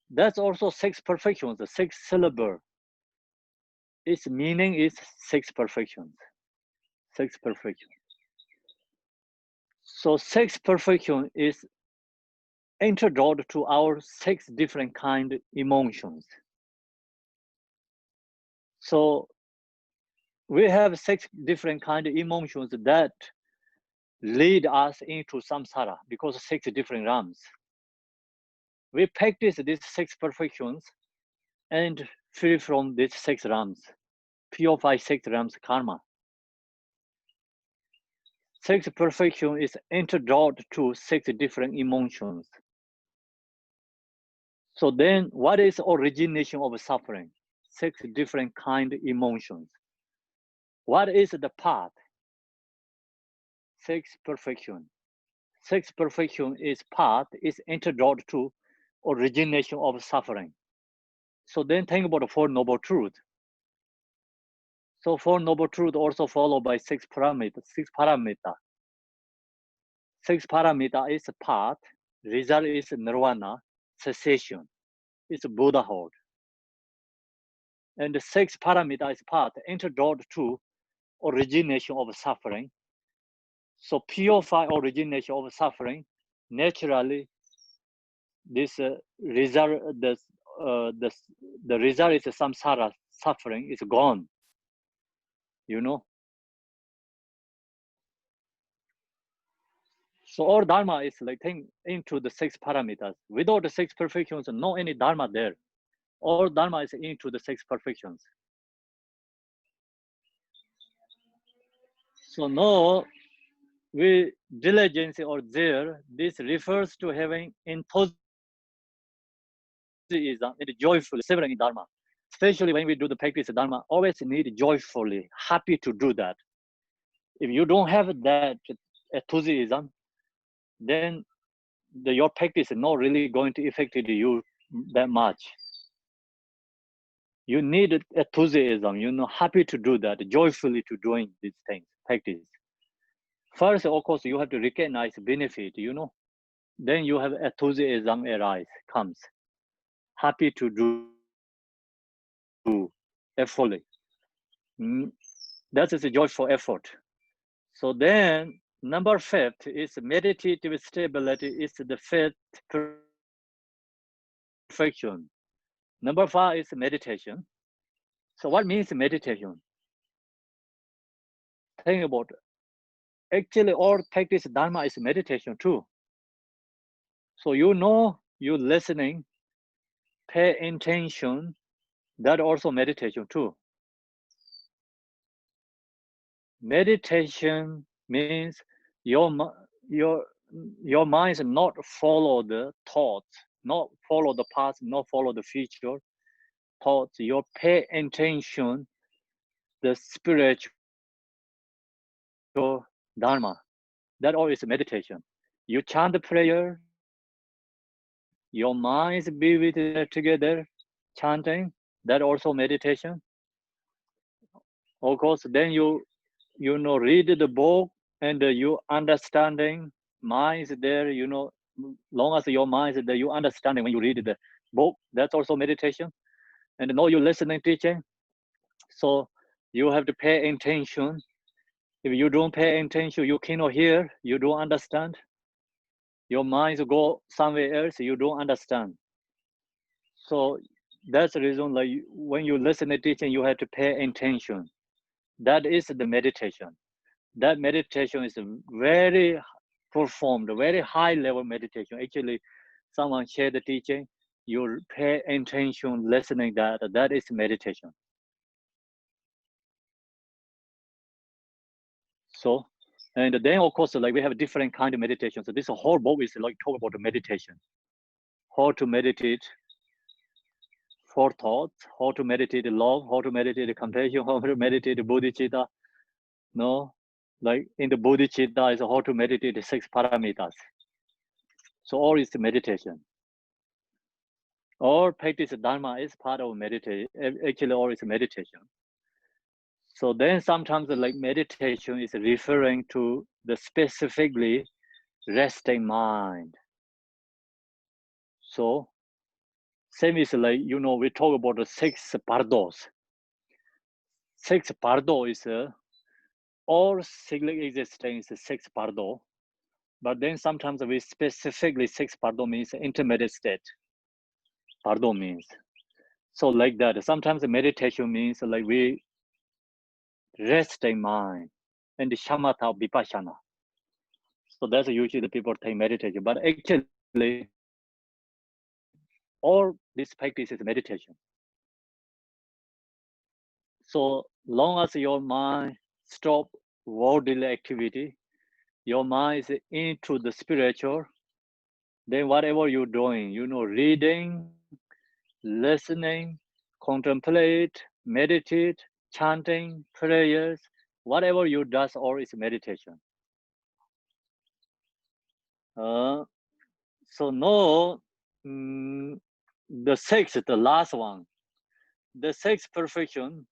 That's also 6 perfections, the 6 syllable. Its meaning is 6 perfections. Six perfection. So six perfection is introduced to our six different kind of emotions. So we have six different kind of emotions that lead us into samsara because six different realms. We practice these six perfections and free from these six realms, purify six realms karma. Six perfection is introduced to six different emotions. So then what is origination of suffering? Six different kind of emotions. What is the path? Six perfection. Six perfection is path is introduced to origination of suffering. So then think about the Four Noble Truths. So Four Noble Truths also followed by six parameters. Six parameter is path, result is nirvana, cessation, is Buddhahood. And the six parameter is path introduced to origination of suffering. So purify origination of suffering, naturally this result, the result is samsara, suffering is gone, you know. So all dharma is like think into the six parameters. Without the six perfections, no any dharma there. All dharma is into the six perfections. So no, we diligence or there, this refers to having enthusiasm and joyfully severing dharma. Especially when we do the practice of dharma, always need joyfully, happy to do that. If you don't have that enthusiasm, then your practice is not really going to affect you that much. You need enthusiasm, happy to do that, joyfully to doing these things, practice. First, of course, you have to recognize benefit, then you have enthusiasm arise, comes. Happy to do effortfully. That is a joyful effort. So then, number fifth is meditative stability is the fifth perfection. Number five is meditation. So what means meditation? Think about it. Actually, all practice dharma is meditation too. So you listening, pay attention, that also meditation too. Meditation means your mind is not follow the thoughts, not follow the past, not follow the future thoughts. You pay attention the spiritual dharma. That all is meditation. You chant the prayer, your minds be with there together, chanting. That also meditation. Of course, then read the book and you understanding minds there, long as your mind is there, you understanding when you read the book, that's also meditation. And now you listening teaching, so you have to pay attention. If you don't pay attention, you cannot hear, you don't understand. Your minds go somewhere else, you don't understand. So that's the reason, like when you listen to teaching, you have to pay attention. That is the meditation. That meditation is very performed, very high level meditation. Actually, someone shared the teaching, you pay attention, listening that is meditation. So, and then of course, like we have different kind of meditation. So this whole book is like talk about the meditation, how to meditate for thoughts, how to meditate love, how to meditate compassion, how to meditate bodhicitta. No, like in the bodhicitta is how to meditate the six parameters. So all is meditation. All practice dharma is part of meditation. Actually, all is meditation. So then sometimes like meditation is referring to the specifically resting mind. So same is like, we talk about the six bardos. Six bardo is all cyclic existence is 6 pardo, but then sometimes we specifically 6 pardo means intermediate state. Pardo means. So like that. Sometimes meditation means like we rest in mind and shamatha vipassana. So that's usually the people take meditation. But actually, all this practice is meditation. So long as your mind stop worldly activity, your mind is into the spiritual, then whatever you're doing, reading, listening, contemplate, meditate, chanting, prayers, whatever you does, all is meditation. So no, the sixth, the last one, the sixth perfection,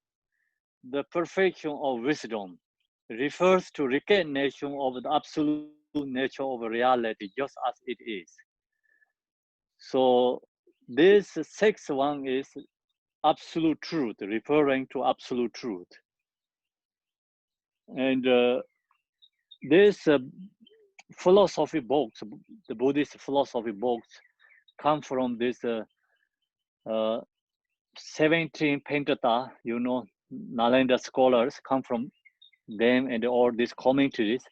the perfection of wisdom, refers to recognition of the absolute nature of reality just as it is. So this sixth one is absolute truth, referring to absolute truth. And this philosophy books, the Buddhist philosophy books, come from this 17 Pentata, Nalanda scholars come from them and all these commentaries.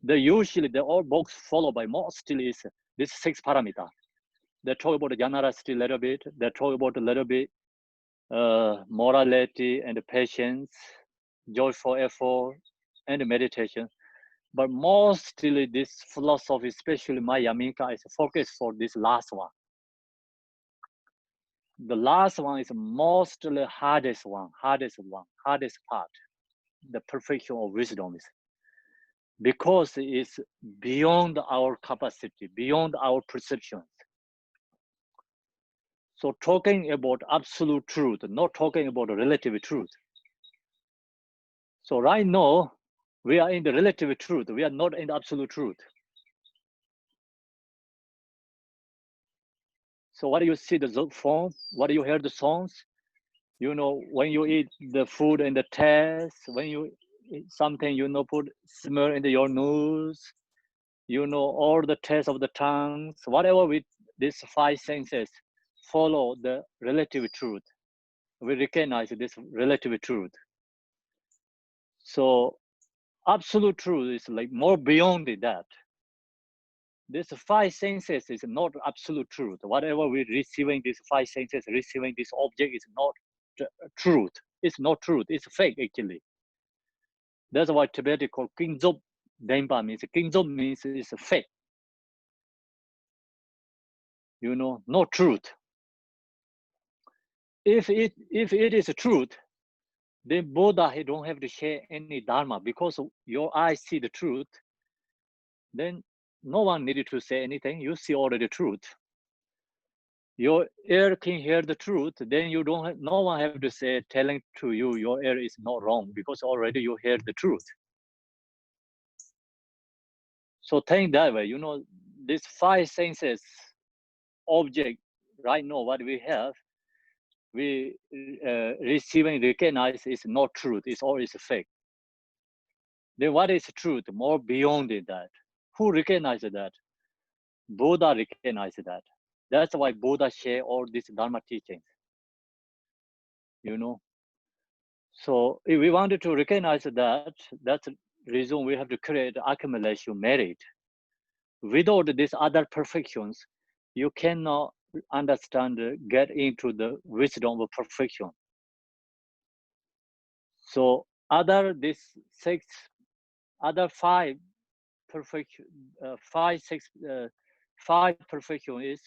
They all books followed by mostly is this 6 paramita. They talk about generosity a little bit. They talk about a little bit morality and patience, joyful effort, and meditation. But mostly this philosophy, especially Mayamika, is focused for this last one. The last one is mostly hardest part. The perfection of wisdom is because it's beyond our capacity, beyond our perceptions. So talking about absolute truth, not talking about relative truth. So right now, we are in the relative truth. We are not in the absolute truth. So what do you see the form? What do you hear the songs? When you eat the food and the taste, when you eat something, put smell into your nose, all the taste of the tongues, whatever with these 5 senses follow the relative truth. We recognize this relative truth. So absolute truth is like more beyond that. This 5 senses is not absolute truth. Whatever we're receiving, these 5 senses, receiving this object is not truth. It's not truth. It's fake actually. That's why Tibetan called Kingzop Denpa means. Kingzop means it's fake. No truth. If it is truth, then Buddha he don't have to share any dharma because your eyes see the truth. Then no one needed to say anything. You see already the truth. Your ear can hear the truth. Then you don't have, no one have to say telling to you your ear is not wrong because already you hear the truth. So think that way. These 5 senses object right now what we have, we receiving recognize is not truth. It's always fake. Then what is truth? More beyond that. Who recognizes that? Buddha recognizes that. That's why Buddha share all these Dharma teachings. So if we wanted to recognize that, that's the reason we have to create accumulation merit. Without these other perfections, you cannot understand, get into the wisdom of perfection. So other 5 perfection, 5 perfection is,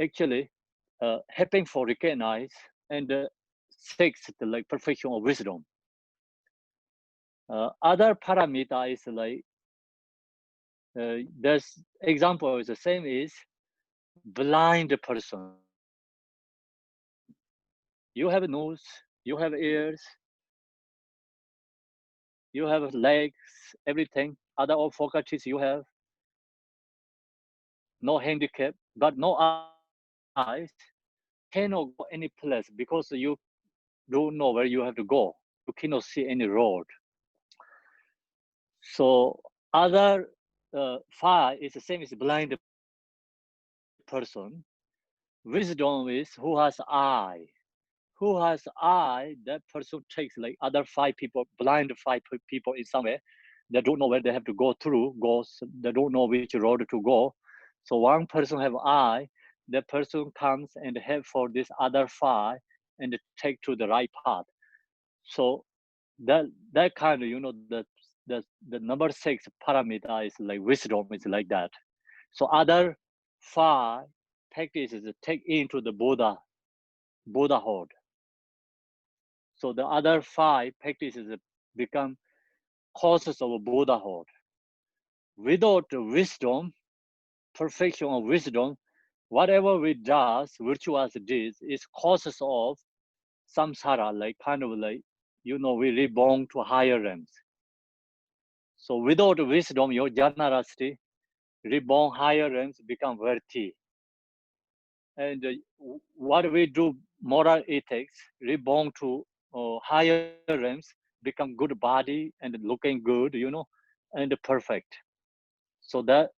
actually helping for recognize, and 6 like perfection of wisdom. Other parameter is like there's example is the same is blind person. You have a nose, you have ears, you have legs, everything. Other all faculties you have, no handicap, but no eyes, cannot go any place because you don't know where you have to go. you cannot see any road. So other fire is the same as blind person. Wisdom is who has eye. Who has eye, that person takes like other five people, blind five people in somewhere. They don't know where they have to go through, goes, they don't know which road to go. So one person have eye, that person comes and help for this other five and take to the right path. So that kind of, the number six parameter is like wisdom is like that. So other five practices take into the Buddhahood. So the other five practices become causes of Buddhahood. Without wisdom, perfection of wisdom, whatever we does, virtuous deeds, is causes of samsara, like kind of like, we reborn to higher realms. So without wisdom, your generosity, reborn higher realms become worthy. And what we do, moral ethics, reborn to higher realms, become good body and looking good, and perfect. So that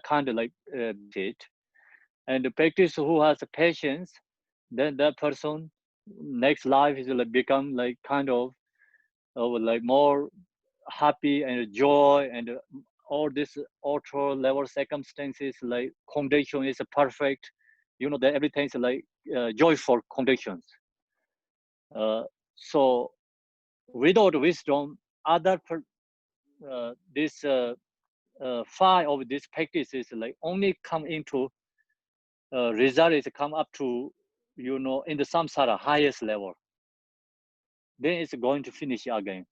kind of like benefit. And the practice who has patience, then that person next life is like become like kind of like more happy and joy and all this ultra level circumstances like condition is perfect, that everything is like joyful conditions. So without wisdom, this five of these practices like only come into result is come up to in the samsara highest level, then it's going to finish again.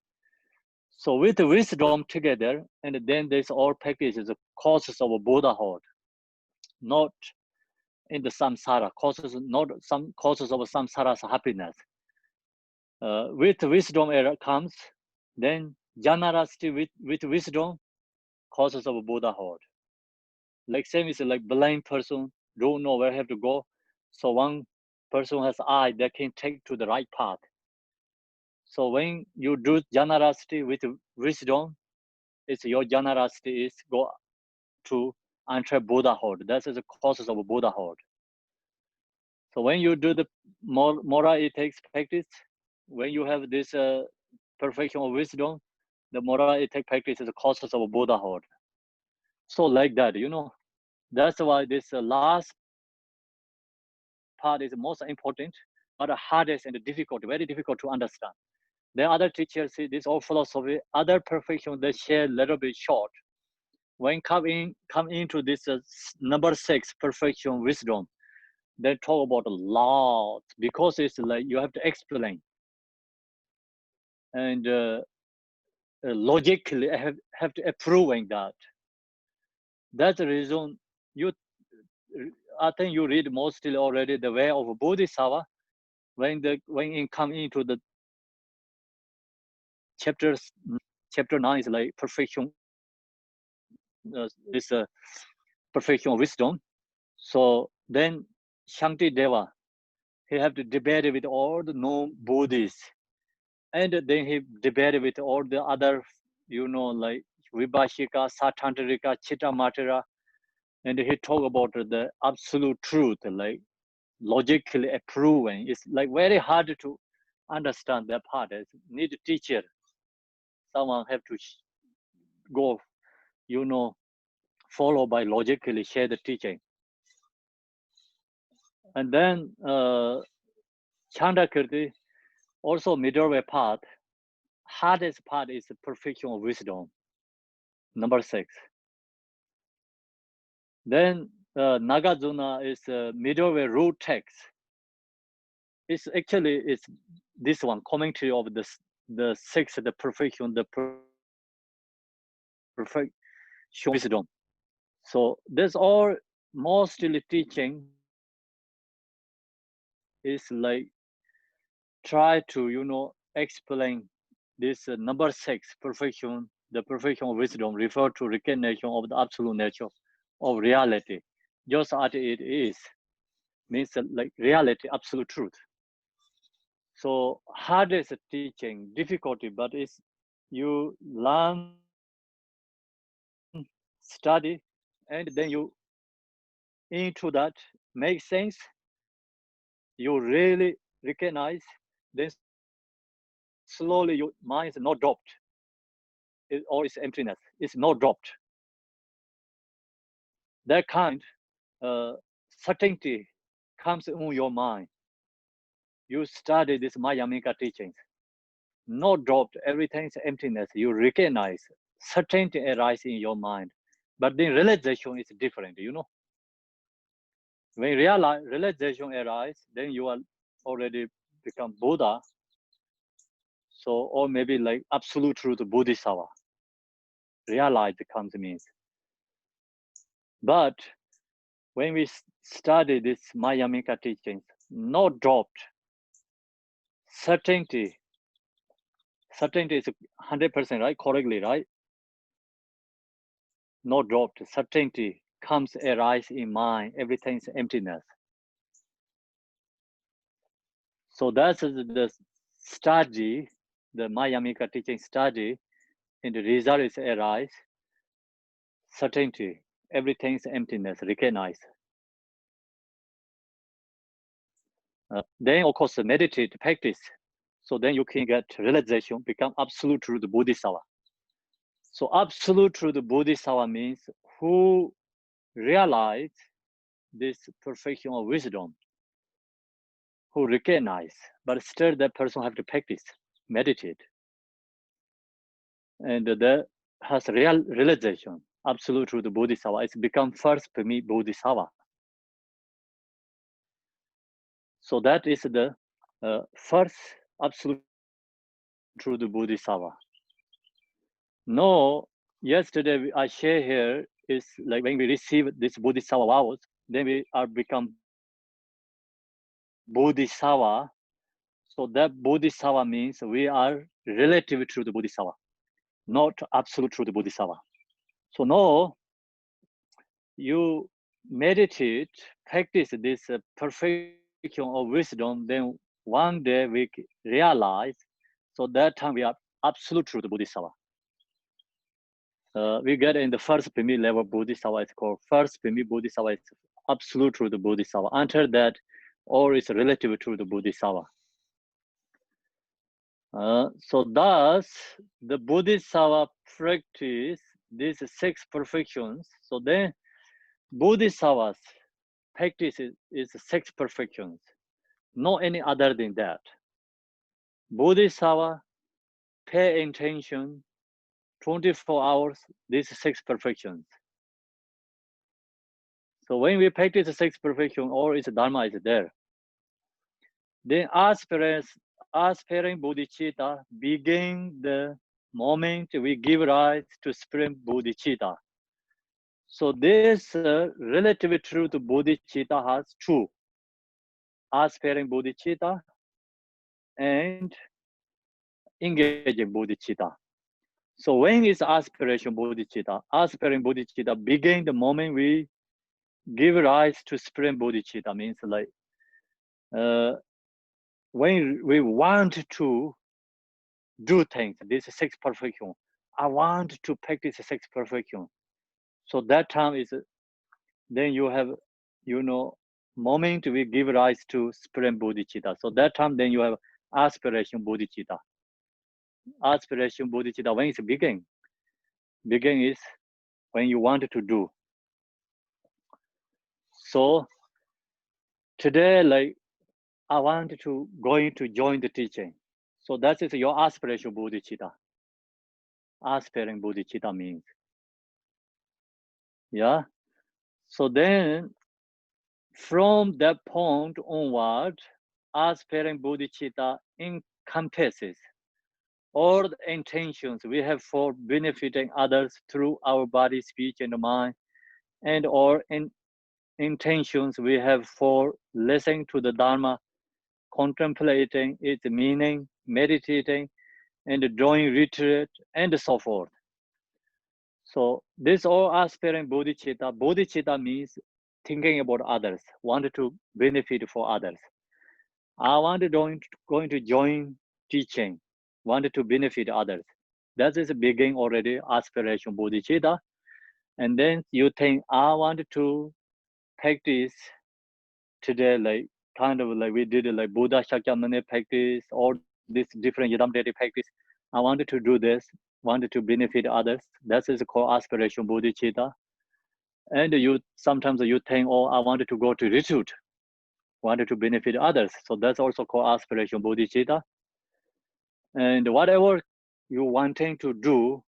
So with wisdom together, and then there's all practices causes of Buddhahood, not in the samsara, causes not some causes of samsara's happiness. With wisdom era comes, then generosity with wisdom causes of Buddhahood. Like same is like blind person don't know where have to go, so one person has eye that can take to the right path. So when you do generosity with wisdom, it's your generosity is go to enter Buddhahood. That is the causes of Buddhahood. So when you do the moral ethics practice, when you have this perfection of wisdom, the moral ethics practice is the causes of Buddhahood. So like that, that's why this last part is most important, but the hardest and difficult, very difficult to understand. Then other teachers see this all philosophy, other perfection they share a little bit short. When come into this number six perfection wisdom, they talk about a lot because it's like you have to explain and logically have to approving that. That's the reason you. I think you read mostly already the way of Bodhisattva when it come into the chapters. Chapter 9 is like perfection. This perfection of wisdom. So then Shanti Deva, he have to debate with all the known Buddhists, and then he debated with all the other, like Vibhashika, Satantrika, Chittamatera, and he talked about the absolute truth, like logically approving. It's like very hard to understand that part. It's need a teacher. Someone have to go, follow by logically share the teaching. And then Chandakirti, also middle way path, hardest part is the perfection of wisdom, number 6. Then Nagarjuna is middle way root text. It's actually it's this one commentary of the 6, the perfection wisdom. So this all mostly teaching is like try to explain this number 6 perfection, the perfection of wisdom refer to recognition of the absolute nature of reality, just as it is, means like reality, absolute truth. So hardest teaching, difficulty, but it's you learn, study, and then you into that make sense. You really recognize. Then slowly your mind is not dropped, or it's emptiness. It's not dropped. That kind certainty comes in your mind. You study this Mayamika teachings. Not dropped, everything's emptiness. You recognize certainty arises in your mind. But then realization is different, you know. When realization arises, then you are already become Buddha. So, or maybe like absolute truth Bodhisattva. Realize comes means. But when we study this Mayamika teachings, not dropped, certainty is 100%, right? Correctly, right? Not dropped, certainty comes arise in mind, everything's emptiness. So that's the study, the Mayamika teaching study, and the result is arise, certainty, everything's emptiness, recognize. Then of course meditate, practice. So then you can get realization, become absolute truth Bodhisattva. So absolute truth Bodhisattva means who realize this perfection of wisdom, who recognize, but still that person have to practice, meditate. And that has real realization, absolute truth Bodhisattva. It's become first for me Bodhisattva. So that is the first absolute truth Bodhisattva. No, yesterday I share here is like when we receive this Bodhisattva vows, then we are become Bodhisattva. So that Bodhisattva means we are relative to the Bodhisattva, not absolute truth Bodhisattva. So now you meditate, practice this perfection of wisdom, then one day we realize, so that time we are absolute truth Bodhisattva. We get in the first Pimi level Bodhisattva, it's called first Pimi Bodhisattva, it's absolute truth Bodhisattva. Until that, all is relative to the Bodhisattva. So thus, the Bodhisattva practice these 6 perfections. So then, Bodhisattvas practice is 6 perfections, no any other than that. Bodhisattva pay attention 24 hours, these 6 perfections. So when we practice the 6 perfection, all its dharma is there. Then aspiring bodhicitta begin the moment we give rise to supreme bodhicitta. So this relative truth bodhicitta has 2, aspiring bodhicitta and engaging bodhicitta. So when is aspiration bodhicitta? Aspiring bodhicitta begin the moment we give rise to supreme bodhicitta, means like when we want to do things, this 6 perfection. I want to practice 6 perfection. So that time is, then you have, you know, moment we give rise to supreme bodhicitta. So that time then you have aspiration bodhicitta. Aspiration bodhicitta, when it's begin is when you want to do. So today, like I want to going to join the teaching. So that is your aspiration bodhicitta. Aspiring bodhicitta means. Yeah. So then from that point onward, aspiring bodhicitta encompasses all the intentions we have for benefiting others through our body, speech, and mind, and all intentions we have for listening to the Dharma, contemplating its meaning, meditating, and drawing retreat, and so forth. So this all aspiring bodhicitta. Bodhicitta means thinking about others, wanted to benefit for others. I wanted going to join teaching, wanted to benefit others. That is beginning already aspiration bodhicitta. And then you think I wanted to practice today, like kind of like we did like Buddha Shakyamuni practice, all this different Yidam practice. I wanted to do this, wanted to benefit others. That is called aspiration bodhicitta. And you sometimes you think, oh, I wanted to go to retreat, wanted to benefit others. So that's also called aspiration bodhicitta. And whatever you wanting to do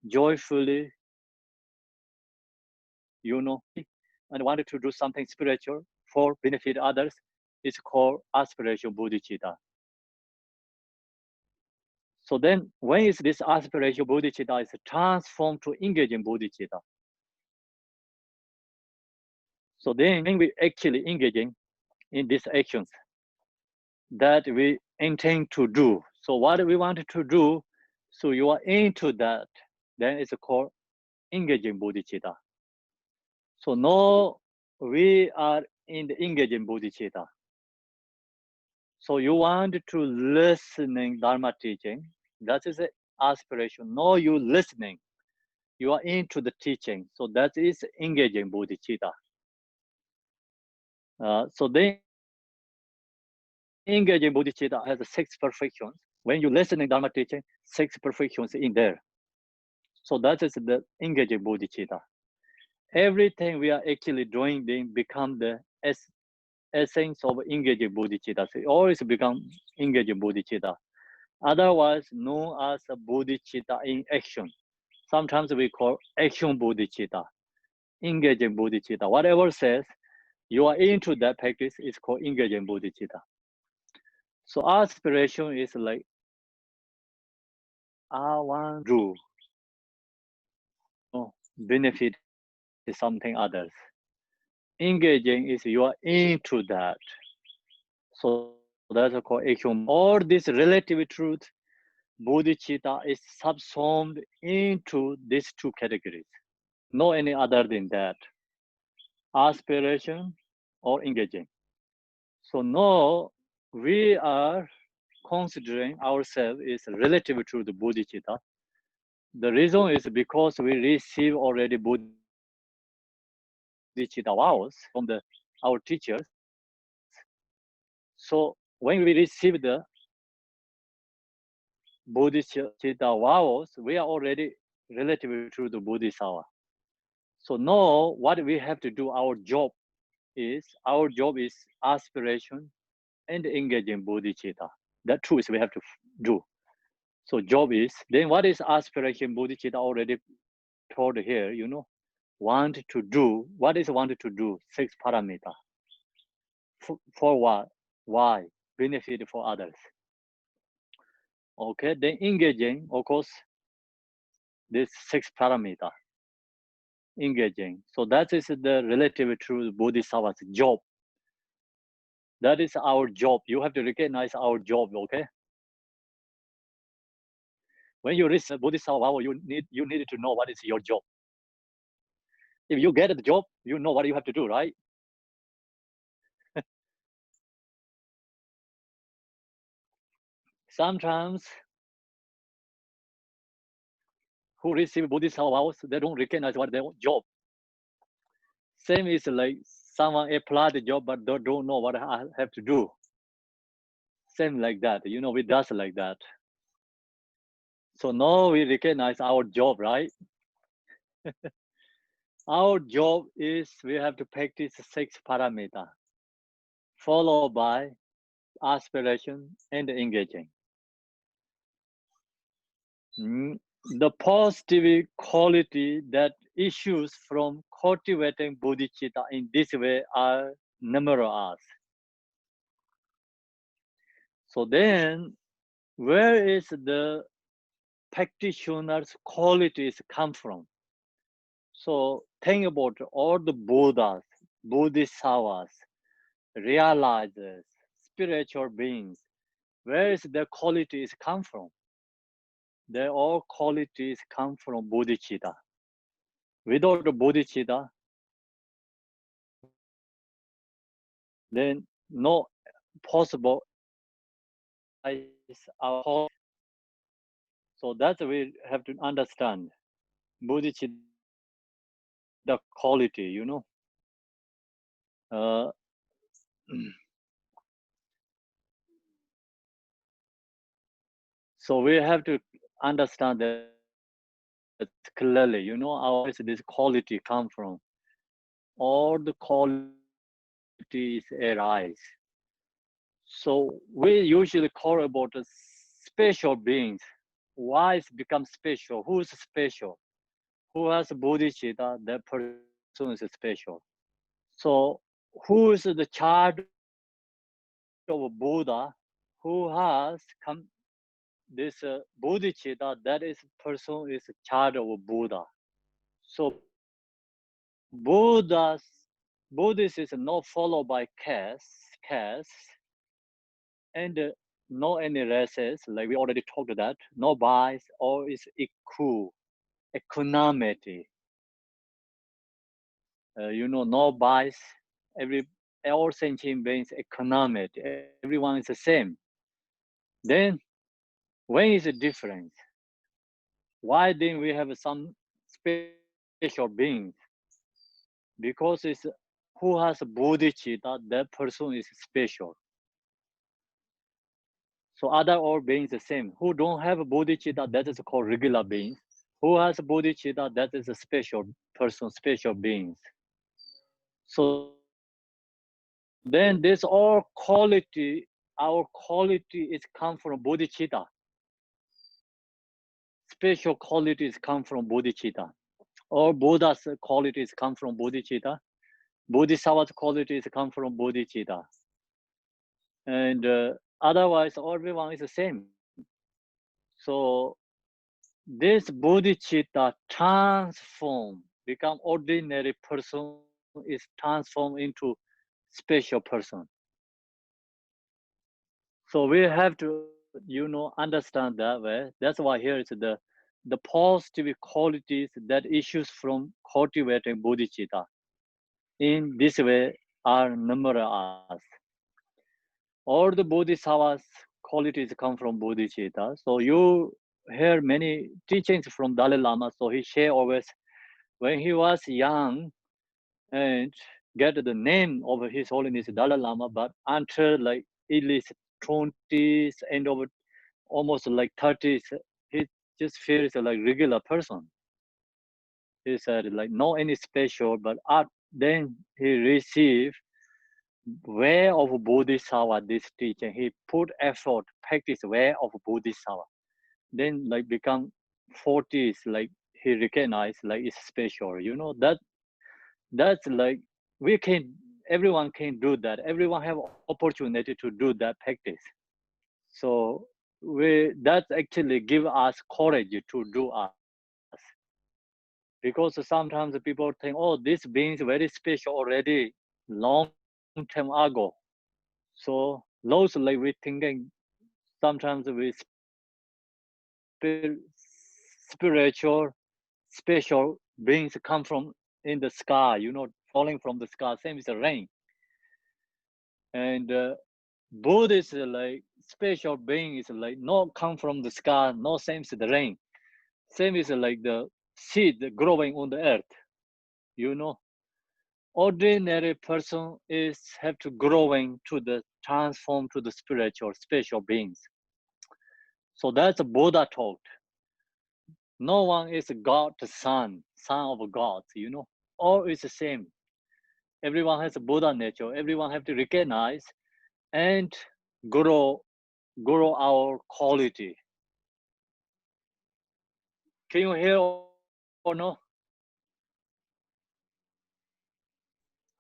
joyfully, and wanted to do something spiritual for benefit others, is called aspiration bodhicitta. So then when is this aspiration bodhicitta is transformed to engaging bodhicitta? So then when we actually engaging in these actions that we intend to do. So what we wanted to do, so you are into that, then it's called engaging bodhicitta. So now we are in the engaging bodhicitta. So you want to listening Dharma teaching, that is an aspiration. Now you listening, you are into the teaching. So that is engaging bodhicitta. So then engaging bodhicitta has 6 perfections. When you listening Dharma teaching, 6 perfections in there. So that is the engaging bodhicitta. Everything we are actually doing then become the essence of engaging bodhicitta. So it always become engaging bodhicitta. Otherwise known as a bodhicitta in action. Sometimes we call action bodhicitta, engaging bodhicitta. Whatever says you are into that practice is called engaging bodhicitta. So aspiration is like I want to benefit something others. Engaging is you are into that. So that's called action. All this relative truth, bodhicitta is subsumed into these 2 categories. No any other than that. Aspiration or engaging. So now we are considering ourselves is relative to the bodhicitta. The reason is because we receive already bodhicitta vows from our teachers. So when we receive the bodhicitta vows, we are already relative to the bodhisattva. So now what we have to do, our job is aspiration and engaging bodhicitta. That two is we have to do. So job is, then what is aspiration bodhicitta already told here, want to do, what is wanted to do? 6 paramita. For what? Why? Benefit for others. Okay, then engaging, of course, this 6 paramita. Engaging. So that is the relative to bodhisattva's job. That is our job. You have to recognize our job, okay? When you reach bodhisattva vow, you need to know what is your job. If you get the job, you know what you have to do, right? Sometimes who receive bodhisattva vows, they don't recognize what their job. Same is like someone applied the job but don't know what I have to do. Same like that, we does like that. So now we recognize our job, right? Our job is we have to practice 6 paramita, followed by aspiration and engaging. The positive quality that issues from cultivating bodhicitta in this way are numerous. So then, where is the practitioner's qualities come from? So think about all the Buddhas, Bodhisattvas, realizers, spiritual beings. Where is their qualities come from? Their all qualities come from bodhicitta. Without the bodhicitta, then no possible our quality. So that's we have to understand bodhicitta quality, you know. Uh, so we have to understand that clearly, you know, our this quality come from. All the qualities arise. So we usually call about the special beings. Why it becomes special? Who's special? Who has bodhicitta? That person is special. So who is the child of Buddha? Who has come this bodhicitta? That is person is child of Buddha. So Buddha's Buddhist is not followed by caste, and no any races, like we already talked that, no bias, or is equal, equanimity. You know, no bias, every all sentient beings equanimity, everyone is the same. Then when is the difference? Why then we have some special beings? Because it's who has bodhicitta, that person is special. So other all beings the same. Who don't have bodhicitta, that is called regular beings. Who has bodhicitta, that is a special person, special beings. So then this all quality, our quality is come from bodhicitta. Special qualities come from bodhicitta. All Buddha's qualities come from bodhicitta. Bodhisattva's qualities come from bodhicitta. And otherwise, everyone is the same. So this bodhicitta transform, become ordinary person is transformed into special person. So we have to, you know, understand that way. That's why here is the positive qualities that issues from cultivating bodhicitta. In this way are numerous. All the bodhisattvas qualities come from bodhicitta. So you hear many teachings from Dalai Lama. So he share always when he was young and get the name of His Holiness Dalai Lama, but until like at least 20s and over almost like 30s, he just feels like regular person. He said like no any special, but then he received way of Bodhisattva, this teaching. He put effort, practice way of Bodhisattva. Then like become 40s, like he recognized like it's special. You know, that's like we can everyone can do that. Everyone have opportunity to do that practice. So that actually give us courage to do us. Because sometimes people think, oh, this being is very special already long time ago. So those like we thinking sometimes we spiritual special beings come from in the sky, you know, falling from the sky, same as the rain. And Buddhist like special being is like not come from the sky, no same as the rain. Same is like the seed growing on the earth, you know. Ordinary person is have to growing to the transform to the spiritual special beings. So that's a Buddha taught. No one is God the son of God, you know. All is the same. Everyone has a Buddha nature. Everyone have to recognize and grow grow our quality. Can you hear or no?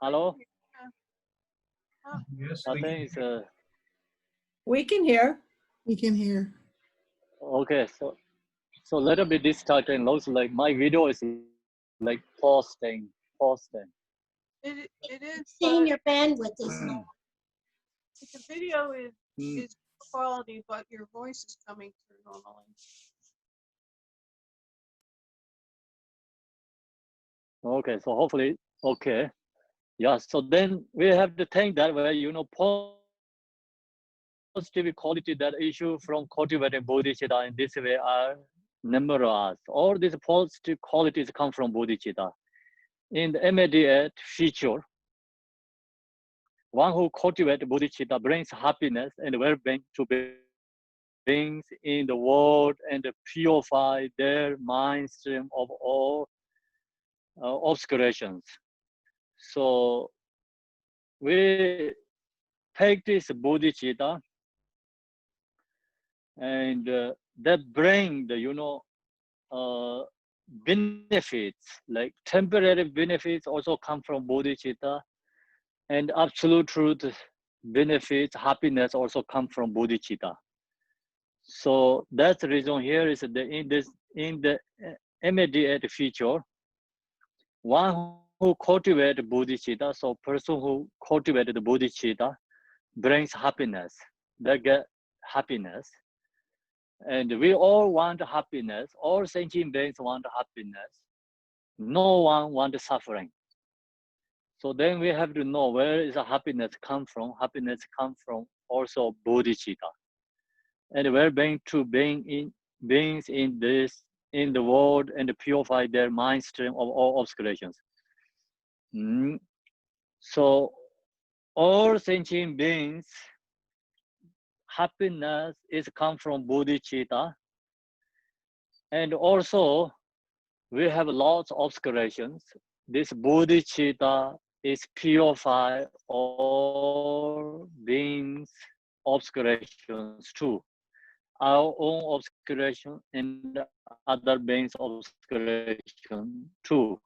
Hello? Yes, I think it's We can hear. we can hear. okay. So little bit distracting. Looks like my video is like posting. It is, Saying but your bandwidth is low. the video is Mm. is quality, but your voice is coming through normally. Okay, so hopefully, okay. Yeah, so then we have to think that way, you know, positive positive quality that issue from cultivating bodhicitta in this way are numerous. All these positive qualities come from bodhicitta. In the immediate future, one who cultivates bodhicitta brings happiness and well-being to beings in the world and purify their mind stream of all obscurations. So we practice bodhicitta, and that bring the benefits, like temporary benefits also come from bodhicitta, and absolute truth benefits, happiness also come from bodhicitta. So that's the reason here is that in the immediate future, one who cultivates bodhicitta, so person who cultivated the bodhicitta brings happiness. They get happiness. And we all want happiness. All sentient beings want happiness. No one wants suffering. So then we have to know where is the happiness come from. Happiness comes from also bodhicitta. And we're being to beings in the world and purify their mind stream of all obscurations. So all sentient beings, happiness is come from bodhicitta. And also we have lots of obscurations. This bodhicitta is purify all beings obscurations too. Our own obscuration and other beings obscuration too.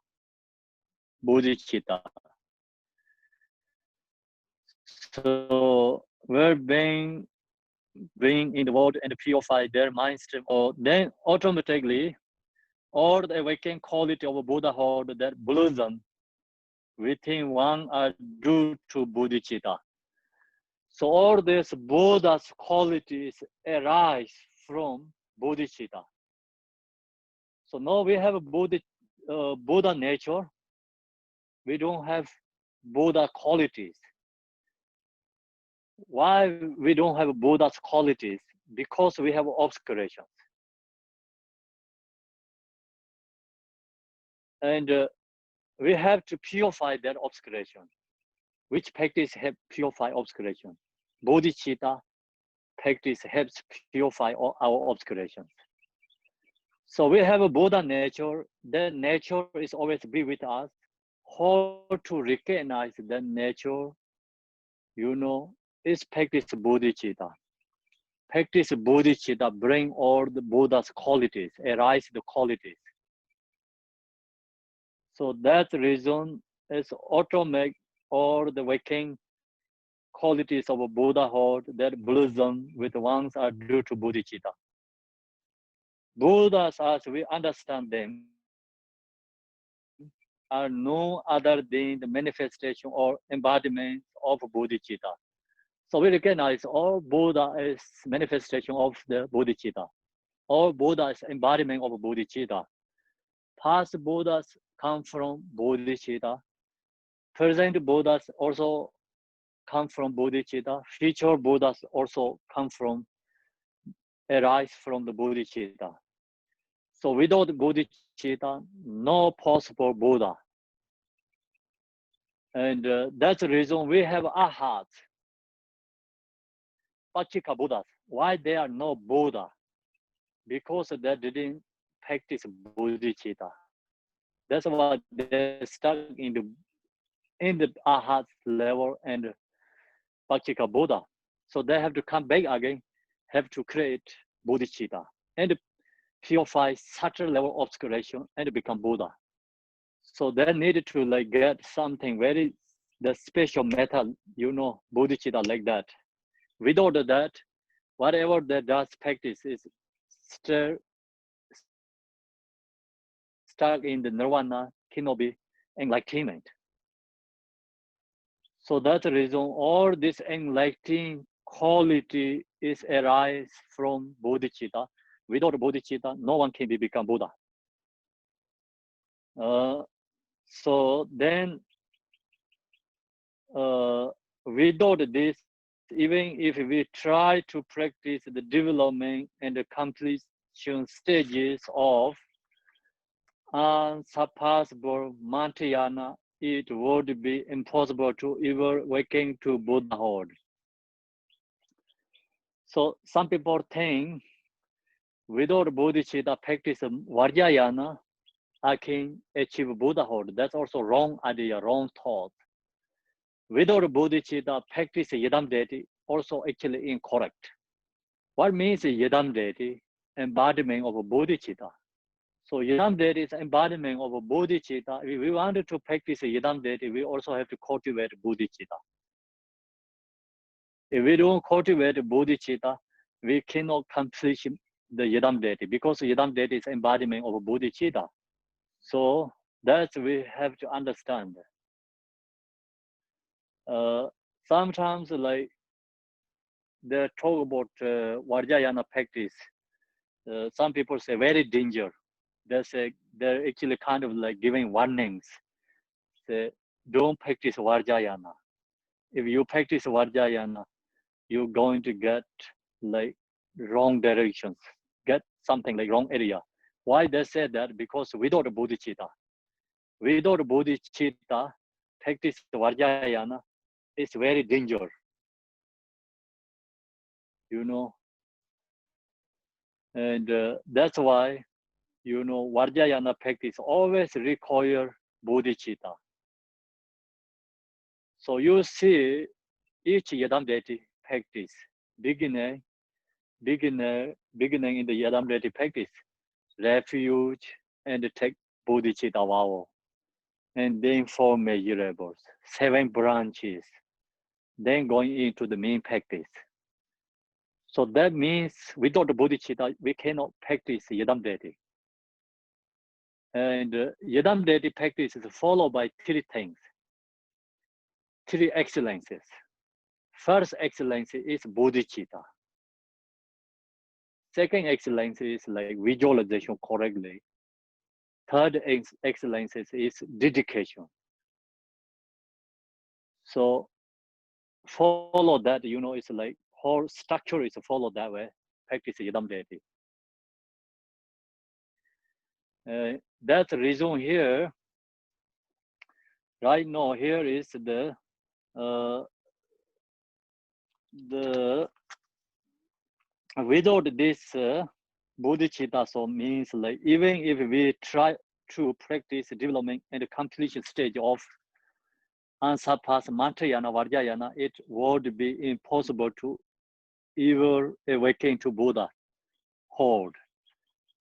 Bodhicitta. So we're being in the world and purify their mind stream. Or then automatically all the awakened quality of Buddhahood that blossom within one are due to bodhicitta. So all these Buddha's qualities arise from bodhicitta. So now we have Buddha nature. We don't have Buddha qualities. Why we don't have Buddha's qualities? Because we have obscurations. And we have to purify that obscuration. Which practice help purify obscuration? Bodhicitta practice helps purify all our obscurations. So we have a Buddha nature. That nature is always be with us. How to recognize that nature, is practice bodhicitta. Practice bodhicitta, bring all the Buddha's qualities, arise the qualities. So that reason is automate all the waking qualities of a Buddhahood that blossom with ones are due to bodhicitta. Buddhas, as we understand them, are no other than the manifestation or embodiment of bodhicitta. So we recognize all Buddha is manifestation of the bodhicitta. All Buddha is embodiment of bodhicitta. Past Buddhas come from bodhicitta. Present Buddhas also come from bodhicitta. Future Buddhas also come from, arise from the bodhicitta. So without bodhicitta, no possible Buddha. And that's the reason we have ahats, Pachika Buddhas. Why they are no Buddha? Because they didn't practice bodhicitta. That's why they're stuck in the ahats level and Pachika Buddha. So they have to come back again, have to create bodhicitta and purify such a level of obscuration and become Buddha. So they needed to get something very the special method, bodhicitta like that. Without that, whatever they does practice is still stuck in the nirvana, cannot be enlightenment. So that's the reason all this enlightening quality is arise from bodhicitta. Without bodhicitta, no one can become Buddha. So then, without this even if we try to practice the development and the completion stages of unsurpassable Mantyana, it would be impossible to ever awaken to Buddhahood. So some people think without bodhicitta practice Vajrayana, I can achieve Buddhahood. That's also wrong idea, wrong thought. Without bodhicitta practice Yidam deity, also actually incorrect. What means Yidam deity? Embodiment of bodhicitta. So Yidam deity is embodiment of bodhicitta. If we wanted to practice Yidam deity, we also have to cultivate bodhicitta. If we don't cultivate bodhicitta, we cannot complete the Yidam deity because Yidam deity is embodiment of bodhicitta. So that's we have to understand. Sometimes like they talk about Vajrayana practice. Some people say very danger. They say they're actually kind of like giving warnings. Say don't practice Vajrayana. If you practice Vajrayana, you're going to get like wrong directions, get something like wrong area. Why they say that? Because without bodhicitta, practice Vajrayana is very dangerous. You know, and that's why Vajrayana practice always require bodhicitta. So you see each Yidam deity practice, beginning in the Yidam deity practice, refuge and take bodhicitta vow, and then 4 measurables, 7 branches, then going into the main practice. So that means without the bodhicitta, we cannot practice Yidam deity. And Yidam deity practice is followed by 3 things, 3 excellences. First excellence is bodhicitta. Second excellence is like visualization correctly. Third excellence is dedication. So follow that, it's like whole structure is followed that way. Practice Yidam deity. That's the reason here. Right now, here is the without this bodhicitta, so means like even if we try to practice development and the completion stage of unsurpassed Mantyana, Vajrayana, it would be impossible to ever awaken to Buddha hold.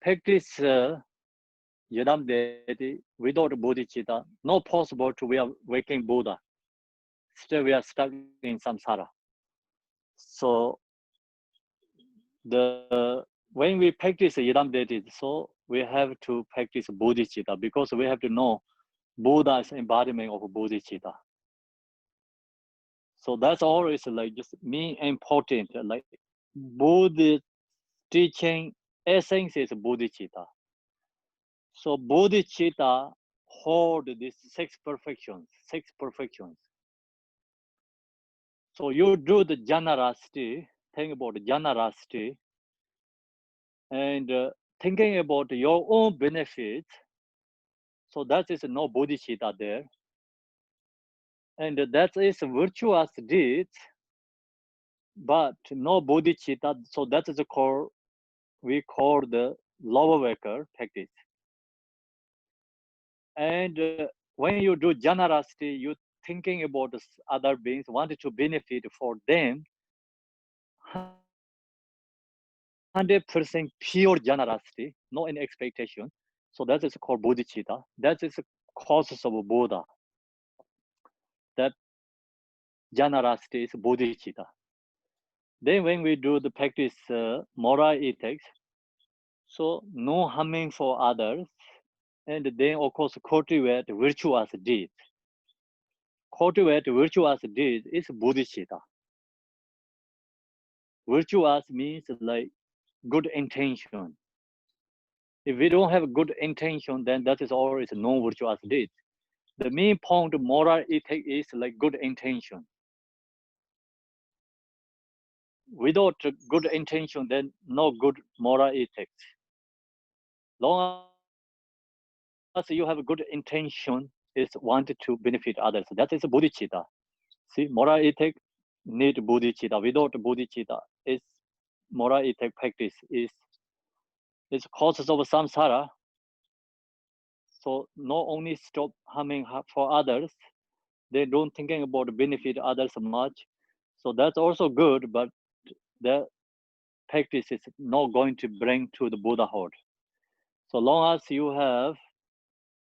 Practice Yidam deity without bodhicitta, not possible to awaken Buddha. Still we are stuck in samsara. So when we practice Yidam deity, so we have to practice bodhicitta because we have to know Buddha's embodiment of bodhicitta. So that's always like just important. Like Buddhist teaching essence is bodhicitta. So bodhicitta hold these 6 perfections. So you do the jnanarasti, think about jnanarasti, and thinking about your own benefit. So that is no bodhicitta there. And that is virtuous deed, but no bodhicitta. So that is we call the lower waker practice. And when you do jnanarasti, you thinking about other beings, wanted to benefit for them, 100% pure jnanarasti, no any expectation. So that is called bodhicitta. That is the causes of Buddha. That jnanarasti is bodhicitta. Then when we do the practice moral ethics, so no harming for others, and then of course cultivate virtuous deeds. Cultivate virtuous deeds is bodhicitta. Virtuous means like good intention. If we don't have good intention, then that is always no virtuous deed. The main point of moral ethic is like good intention. without good intention, then no good moral ethics. Long as you have a good intention, is wanted to benefit others. That is bodhicitta. See, moral ethic need bodhicitta. Without bodhicitta, is moral ethic practice is causes of samsara. So not only stop harming for others, they don't thinking about benefit others much. So that's also good, but the practice is not going to bring to the Buddhahood. So long as you have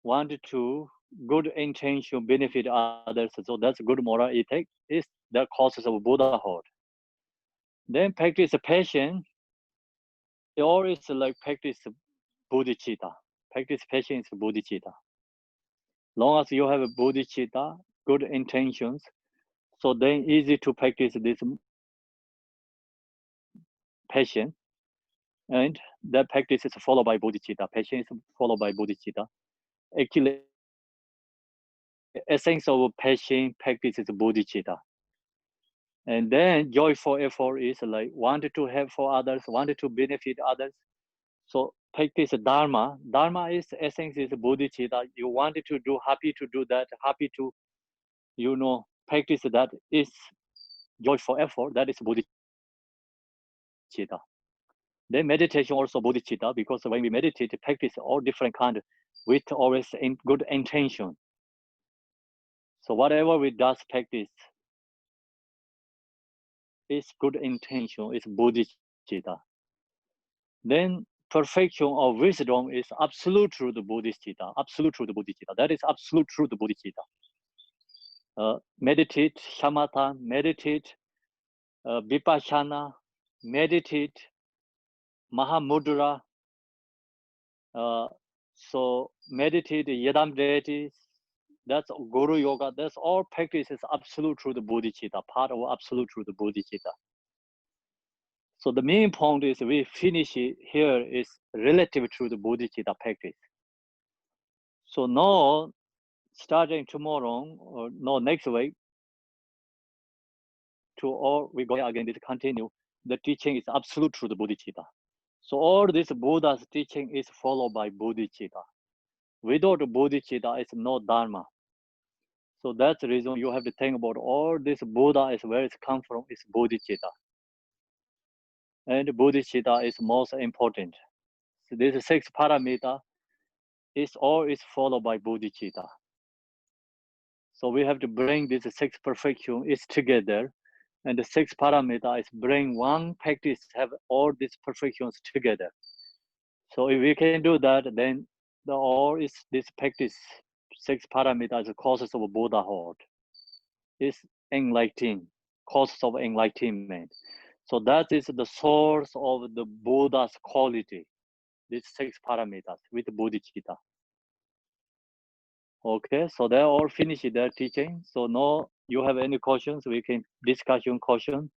wanted to good intention benefit others, so that's good moral ethic, is the causes of Buddhahood. Then practice patience, or is like practice bodhicitta. Practice patience bodhicitta. Long as you have bodhicitta, good intentions, so then easy to practice this patience, and that practice is followed by bodhicitta. Patience is followed by bodhicitta. Actually, essence of patience practice is bodhicitta. And then joyful effort is like wanted to help for others, wanted to benefit others. So practice dharma. Dharma is essence is bodhicitta. You wanted to do, happy to do that, happy to, practice that is joyful effort. That is bodhicitta. Then meditation also bodhicitta, because when we meditate, practice all different kind with always in good intention. So whatever we does practice is good intention, is bodhicitta. Then perfection of wisdom is absolute truth bodhicitta. Absolute truth bodhicitta. That is absolute truth bodhicitta. Meditate shamatha, meditate vipassana, meditate mahamudra. So meditate yadam deity. That's guru yoga. That's all practices absolute truth bodhicitta. Part of absolute truth bodhicitta. So the main point is we finish it here is relative to the bodhicitta practice. So now, starting tomorrow or no next week, to all we go again this continue. The teaching is absolute truth bodhicitta. So all this Buddha's teaching is followed by bodhicitta. Without bodhicitta, it's no dharma. So that's the reason you have to think about all this Buddha is where it's come from is bodhicitta. And bodhicitta is most important. So this 6 parameter is all is followed by bodhicitta. So we have to bring this 6 perfection is together, and the 6 parameter is bring one practice have all these perfections together. So if we can do that, then the all is this practice 6 parameters the causes of Buddhahood is enlightening, causes of enlightenment. So that is the source of the Buddha's quality. These 6 parameters with bodhicitta. Okay, so they all finished their teaching. So now you have any questions, we can discussion question.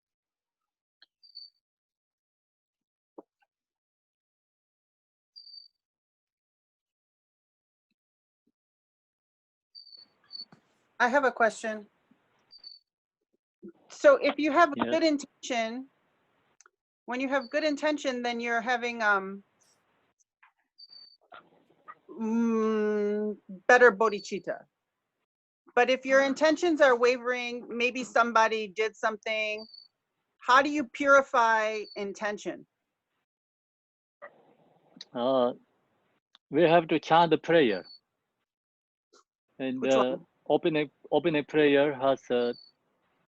I have a question. So if you have Yes. good intention, when you have good intention, then you're having better bodhicitta. But if your intentions are wavering, maybe somebody did something, how do you purify intention? We have to chant the prayer. And Which one? opening prayer has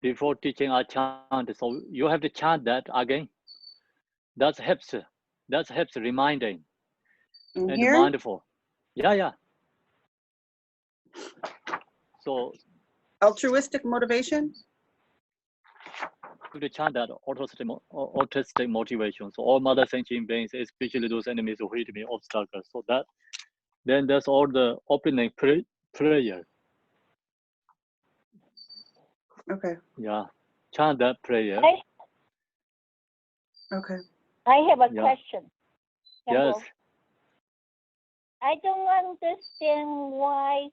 before teaching I chant. So you have to chant that again. That helps reminding In and here? mindful. Yeah. So Altruistic motivation? to chant that autistic motivation. So all mother sentient beings, especially those enemies who hit me, obstacles. So that then that's all the opening prayer. Okay. Yeah, chant that prayer. Okay. I have a Yeah. question. Yes. I don't understand why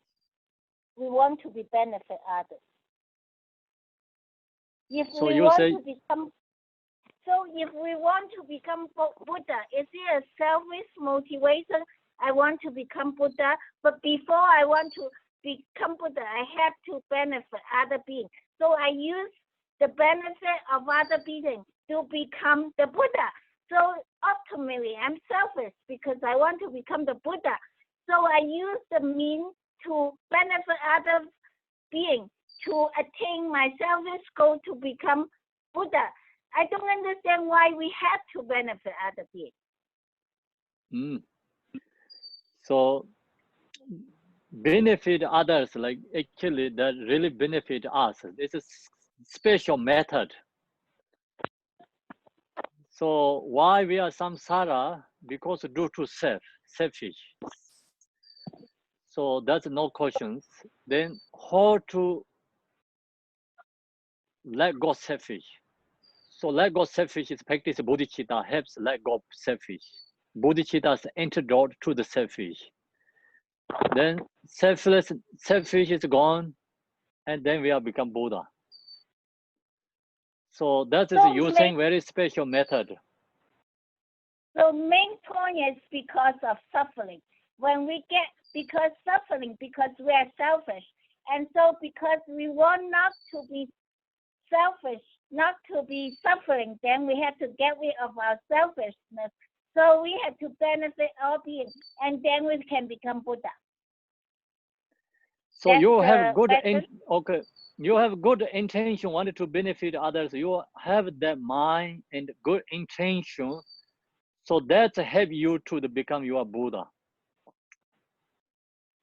we want to be benefit others. If So we you want say- to become, if we want to become Buddha, is it a selfish motivation? I want to become Buddha, but before I want to become Buddha, I have to benefit other beings. So I use the benefit of other beings to become the Buddha. So ultimately, I'm selfish because I want to become the Buddha. So I use the means to benefit other beings to attain my selfish goal to become Buddha. I don't understand why we have to benefit other beings. So benefit others, like actually that really benefit us. It's a special method. So why we are samsara? Because due to selfish. So that's no questions. Then how to let go selfish? So let go selfish is practice bodhicitta helps let go selfish. Bodhicitta is antidote to the selfish. Then selfish is gone, and then we are become Buddha. So that is So using very special method. So main point is because of suffering. When we get, because suffering, because we are selfish. And so because we want not to be selfish, not to be suffering, then we have to get rid of our selfishness. So we have to benefit all beings, and then we can become Buddha. So That's you have the good method. okay. You have good intention, wanted to benefit others. You have that mind and good intention. So that help you to become your Buddha.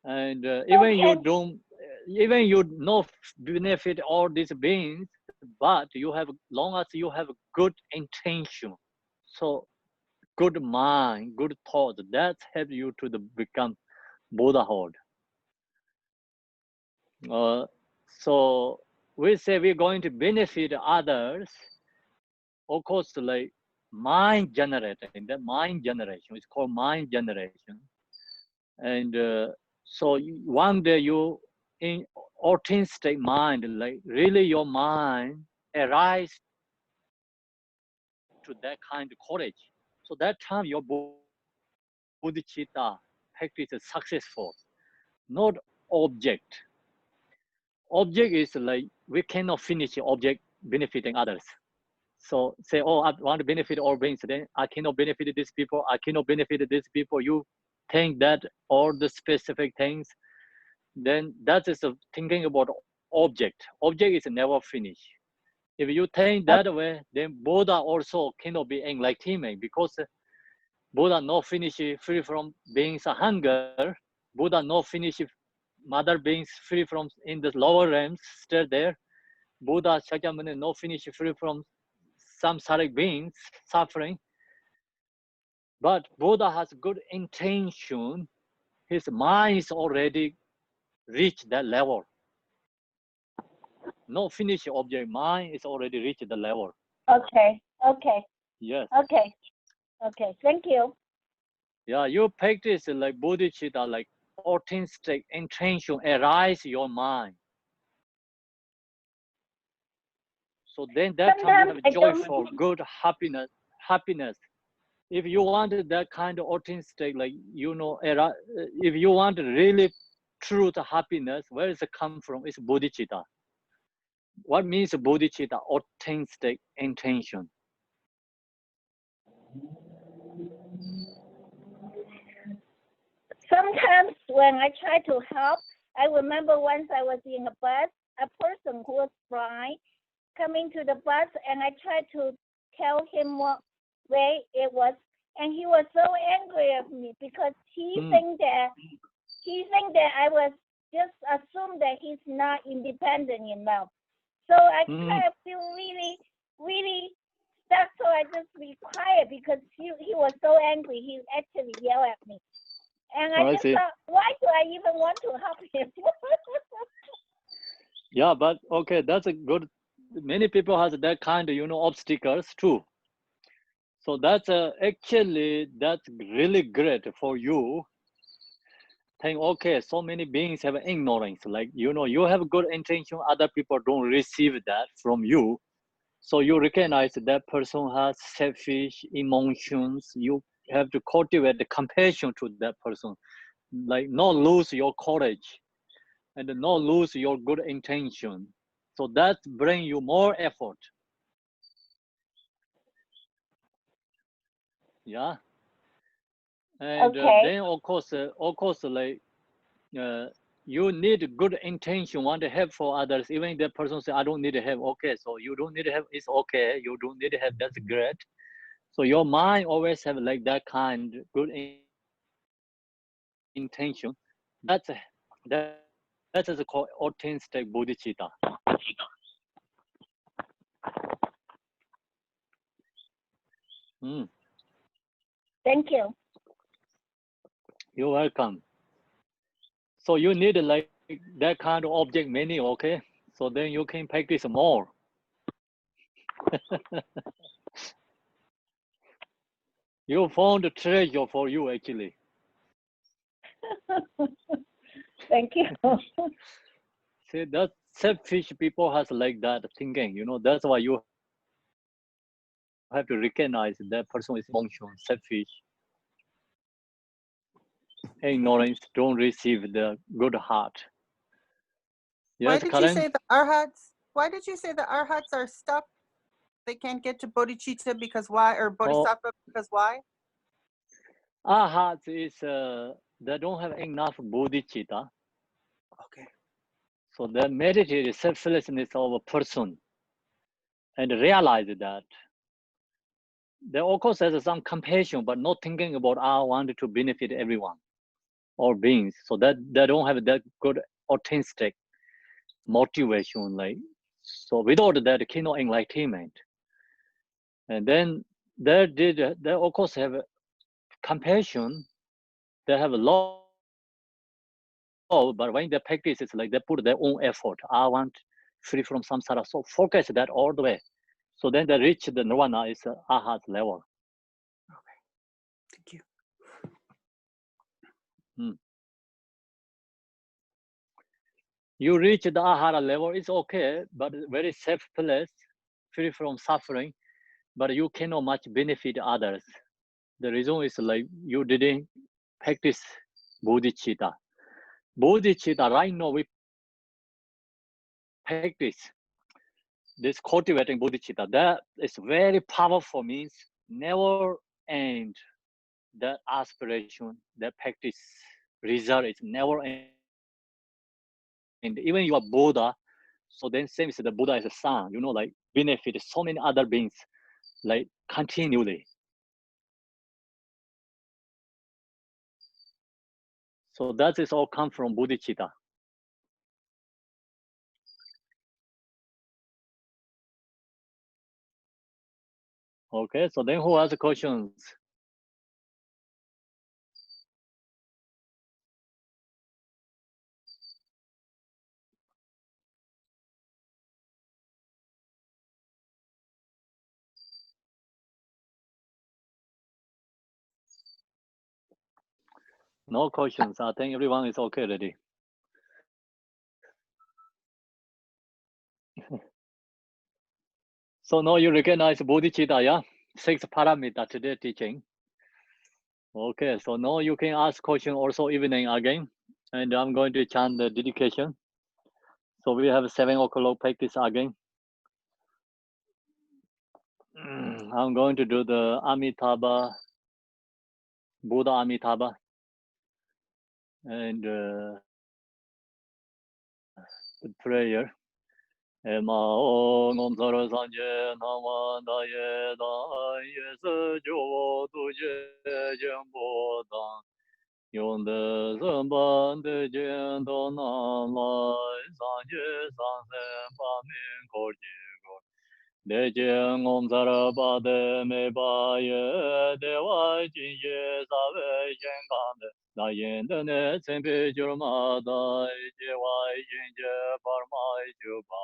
And even you Okay. don't, even you not benefit all these beings, but you have, long as you have good intention, so good mind, good thought, that help you to become Buddhahood. So we say we're going to benefit others. Of course, like mind generating, that mind generation is called mind generation. And so one day you in authentic mind, like really your mind arise to that kind of courage. So that time your bodhicitta practice is successful, not object. Object is like we cannot finish object benefiting others. So say, oh, I want to benefit all beings, then I cannot benefit these people, I cannot benefit these people. You think that all the specific things, then that is thinking about object. Object is never finished. If you think that way, then Buddha also cannot be enlightenment, because Buddha no finish free from beings hunger. Buddha no finish mother beings free from in the lower realms still there. Buddha Shakyamuni no finish free from samsaric beings suffering. But Buddha has good intention. His mind is already reached that level. No finished object, mind is already reached the level. Okay. Okay. Yes. Okay. Okay. Thank you. Yeah, you practice like bodhicitta, like authentic intention arise your mind. So then that time you have joyful, good happiness. If you want that kind of authentic, like, you know, if you want really truth happiness, where does it come from? It's bodhicitta. What means bodhicitta? Authentic intention. Sometimes when I try to help, I remember once I was in a bus, a person who was blind coming to the bus, and I tried to tell him what way it was, and he was so angry at me because he think that I was just assume that he's not independent enough. So I kind of feel really, really stuck. So I just be quiet because he was so angry. He actually yelled at me. And I just thought, why do I even want to help him? Yeah, but okay, that's a good. Many people has that kind of, you know, obstacles too. So that's actually that's really great for you. Think, okay, so many beings have ignorance. Like, you know, you have good intention, other people don't receive that from you. So you recognize that person has selfish emotions. You have to cultivate the compassion to that person, like not lose your courage and not lose your good intention. So that bring you more effort. Yeah. And Okay. then of course, like you need good intention, want to help for others. Even if that person say, I don't need help. Okay, so you don't need help. It's okay. You don't need help. That's great. So your mind always have like that kind good intention. That's that is called authentic bodhicitta. Mm, Thank you. you're welcome. So you need like that kind of object many, okay? So then you can practice more. You found a treasure for you actually. Thank you. See, that selfish people has like that thinking, you know, that's why you have to recognize that person is emotional, selfish, ignorance, don't receive the good heart. Why Yes, did you Karen? say the arhats? Why did you say the arhats are stuck? They can't get to bodhicitta because why? Or bodhisattva because why? Our heart is, they don't have enough bodhicitta. Okay. So they meditate the selflessness of a person and realize that. They of course has some compassion, but not thinking about I want to benefit everyone or beings. So that they don't have that good authentic motivation. Like so, without that, cannot enlightenment. And then they of course have compassion. They have a love, but when they practice, it's like they put their own effort. I want free from samsara. So focus that all the way. So then they reach the nirvana is ahat level. Thank you. You reach the ahara level, it's okay, but very selfless, free from suffering, but you cannot much benefit others. The reason is like you didn't practice bodhicitta. Bodhicitta, right now we practice this cultivating bodhicitta. That is very powerful, means never end. That aspiration, that practice result is never end. Even you are Buddha, so then same as the Buddha is a son, you know, like benefit so many other beings, like continually. So that is all come from bodhicitta. Okay, so then who has questions? No questions. I think everyone is okay already. So now you recognize bodhicitta, yeah? 6 paramita today teaching. Okay, so now you can ask question also evening again. And I'm going to chant the dedication. So we have 7 o'clock practice again. I'm going to do the Amitabha, Buddha Amitabha. And the prayer. Mao Nom Zara Sanje Nama Daye Da Yes Jo Tu Je Jembo Da Yon De Zemban De Jen Do Na Lai Sanje Sansen Pa Min Kor Ji Kor De Jen Om Zara Ba De Me Ba Ye De Wai Jin Ye Sa Wei Yen Gan De Da Yen De Ne Tsen Pe Jur Ma Da Je Wai Yin Je Par Mai Ju Ba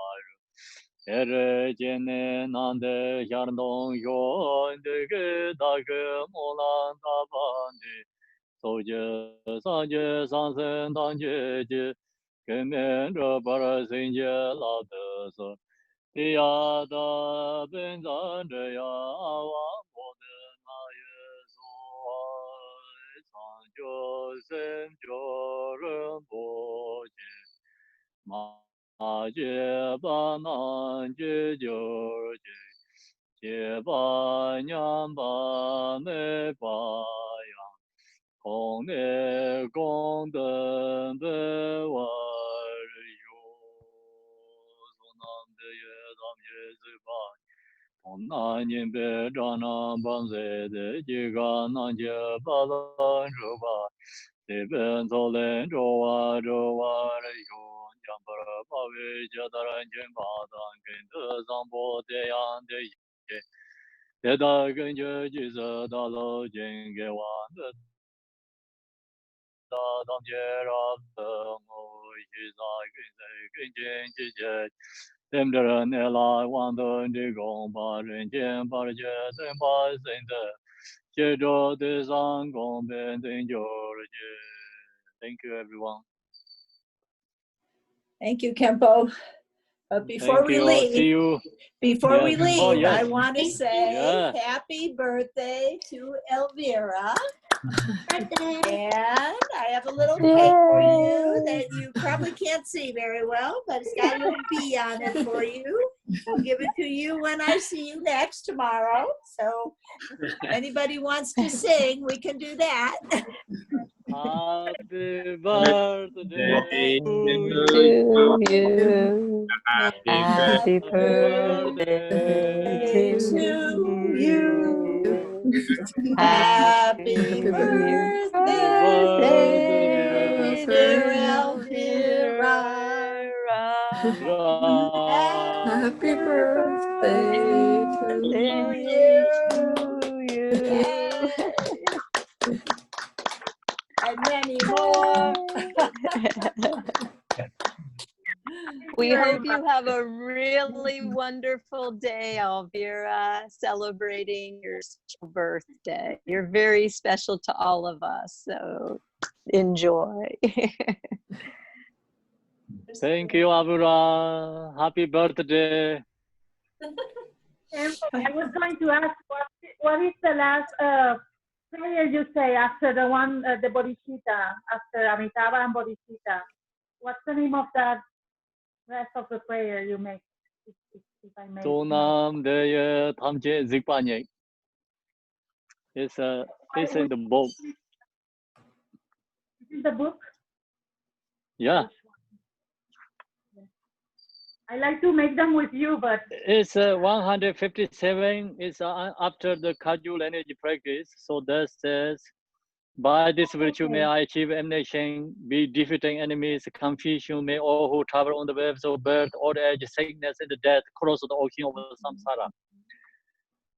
Ere jene nande yardong yo de da ge molan da bandi so je sa je san sen dan je je ke men ro bar sin je la de so Tiyada benzandaya awamodenaya sohai sanjo semjoramboje maje bananje jorje jeba nyamba mebaya kone gongden bewaryo sonamde yedam yeziba onanyin bedana banze de jiga nanje balan roba deben zolen rowa rowa yo jambara bawe jadaran jembadan kende zambo de yande ye deda genje jiza dalo jenge wan dam jerab mo jiza genje genje Demderan ela wando digong barin jen barje zen ba zen de jedo de zang gong ben den jorje. Thank you everyone. Thank you, Khenpo. But before Thank we you. See leave, you. before we Yes. leave, Oh yes. I want to say Yeah. happy birthday to Elvira. Birthday. And I have a little cake for you that you probably can't see very well, but it's got a little bee on it for you. I'll give it to you when I see you next tomorrow. So if anybody wants to sing, we can do that. Happy birthday to you. you. Happy birthday To you. Happy birthday, birthday, dear Elvira. Elvira. Happy birthday to you. And many more. We hope you have a really wonderful day, Elvira, celebrating your special birthday. You're very special to all of us, so enjoy. Thank you, Abura. Happy birthday. And I was going to ask, what is the last prayer you say after the one, the Bodhicitta, after Amitabha and Bodhicitta? What's the name of that rest of the prayer you make, if I may? Sonam deye tamche zikpanye. It's in the book. Is it the book? Yeah. I like to make them with you, but It's 157. It's after the Kajul energy practice. So that says, by this virtue may I achieve emanation, be defeating enemies, confusion, may all who travel on the waves of birth, old age, sickness, and death cross the ocean of samsara.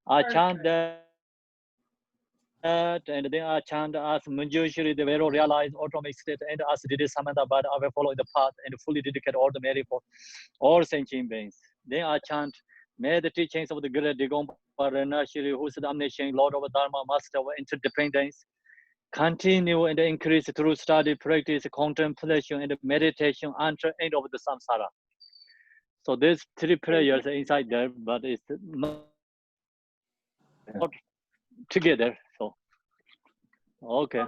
I chant that, and then I chant as Manjushri, the Vero realized autonomic state, and as did Samantha, but I will follow the path and fully dedicate all the merit for all sentient beings. Then I chant, may the teachings of the great Digompa Renashiri, who is the omniscient Lord of Dharma, Master of interdependence, continue and increase through study, practice, contemplation, and meditation until end of the samsara. So there's 3 prayers inside there, but it's not together. So okay.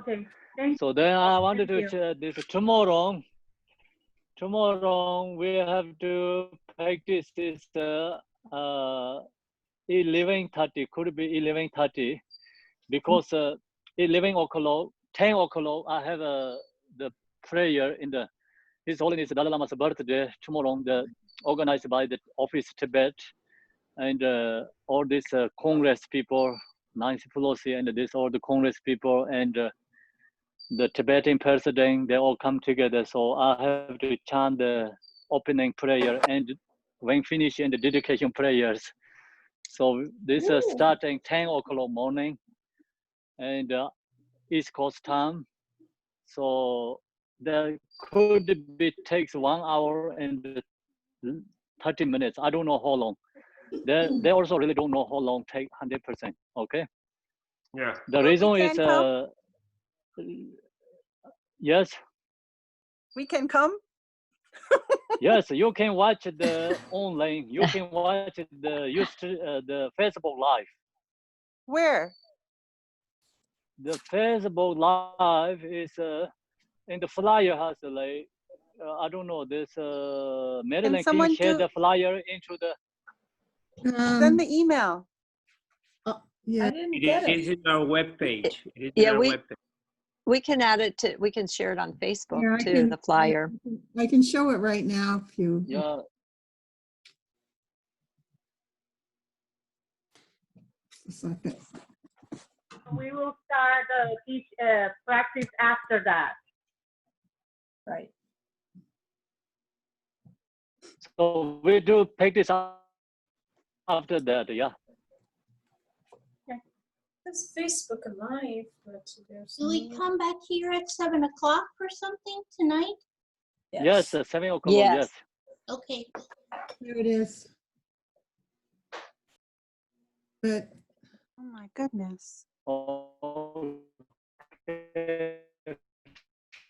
thank So then I wanted Thank to share this tomorrow. Tomorrow we have to practice this 11:30. Could be 11:30 because 11 o'clock, 10 o'clock. I have the prayer in the His Holiness Dalai Lama's birthday tomorrow. Organized by the Office Tibet and all these Congress people, Nancy Pelosi, and all the Congress people and the Tibetan president. They all come together. So I have to chant the opening prayer and when finished in the dedication prayers. So this is starting 10 o'clock morning and East Coast time. So that could be takes 1 hour and 30 minutes. I don't know how long. They also really don't know how long take 100%. Okay. Yeah. The reason We is can come? yes. We can come? Yes, you can watch the online. You can watch the Facebook Live. Where? The Facebook Live is in the flyer has like I don't know. This Marilyn, can you someone share do- the flyer into the? Send the email. I didn't It get is it. in our webpage. It is Yeah, in our we- webpage. We can add it to, we can share it on Facebook Yeah, I too, can- the flyer. I can show it right now if you. Yeah. A second. We will start teach practice after that. Right. So we do practice after that. Yeah. It's Facebook Live, but there's. Do we no- come back here at 7 o'clock for something tonight? Yes, 7 o'clock. Yes. Yes. Okay. There it is. But Oh my goodness. Okay.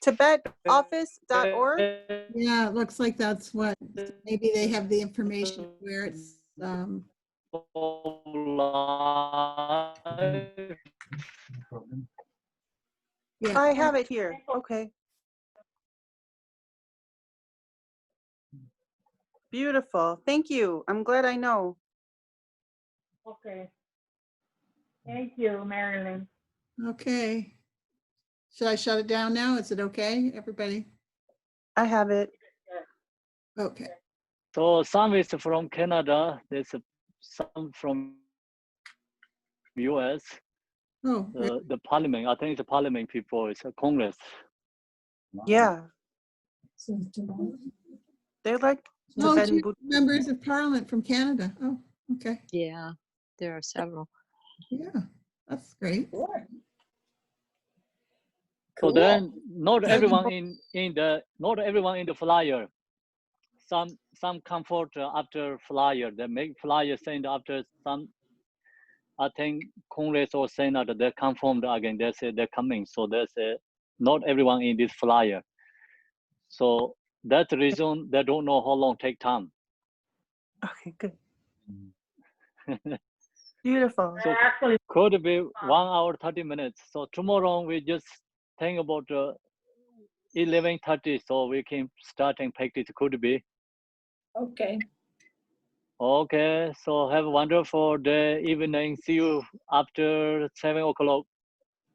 TibetOffice.org. yeah, it looks like that's what, maybe they have the information where it's, yeah. I have it here. Okay. Beautiful. Thank you. I'm glad I know. Okay. Thank you, Marilyn. Okay. Should I shut it down now? Is it okay, everybody? I have it. Okay. So some is from Canada. There's some from US. Oh, The parliament. I think it's the parliament people. It's a Congress. Yeah. They're like oh, Tibetan two Buddhist. members of parliament from Canada. Oh, okay. Yeah, there are several. Yeah, that's great. So then, not everyone in the flyer. Some comfort after flyer. They make flyer send after some. I think Congress or Senate they confirmed again. They say they're coming. So they say not everyone in this flyer. So that's the reason they don't know how long take time. Okay, good. Beautiful. So Actually, could be 1 hour 30 minutes. So tomorrow we just think about 11:30, so we can start and practice. Could be. Okay. Okay. So have a wonderful day, evening. See you after 7 o'clock.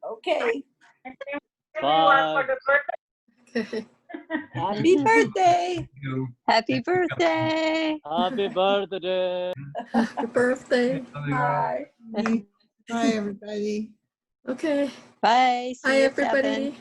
Okay. everyone for Bye. the birthday. Happy birthday. Happy birthday. Happy birthday. Happy birthday. Bye. Bye, everybody. Okay. Bye. See Hi, you, everybody. Seven.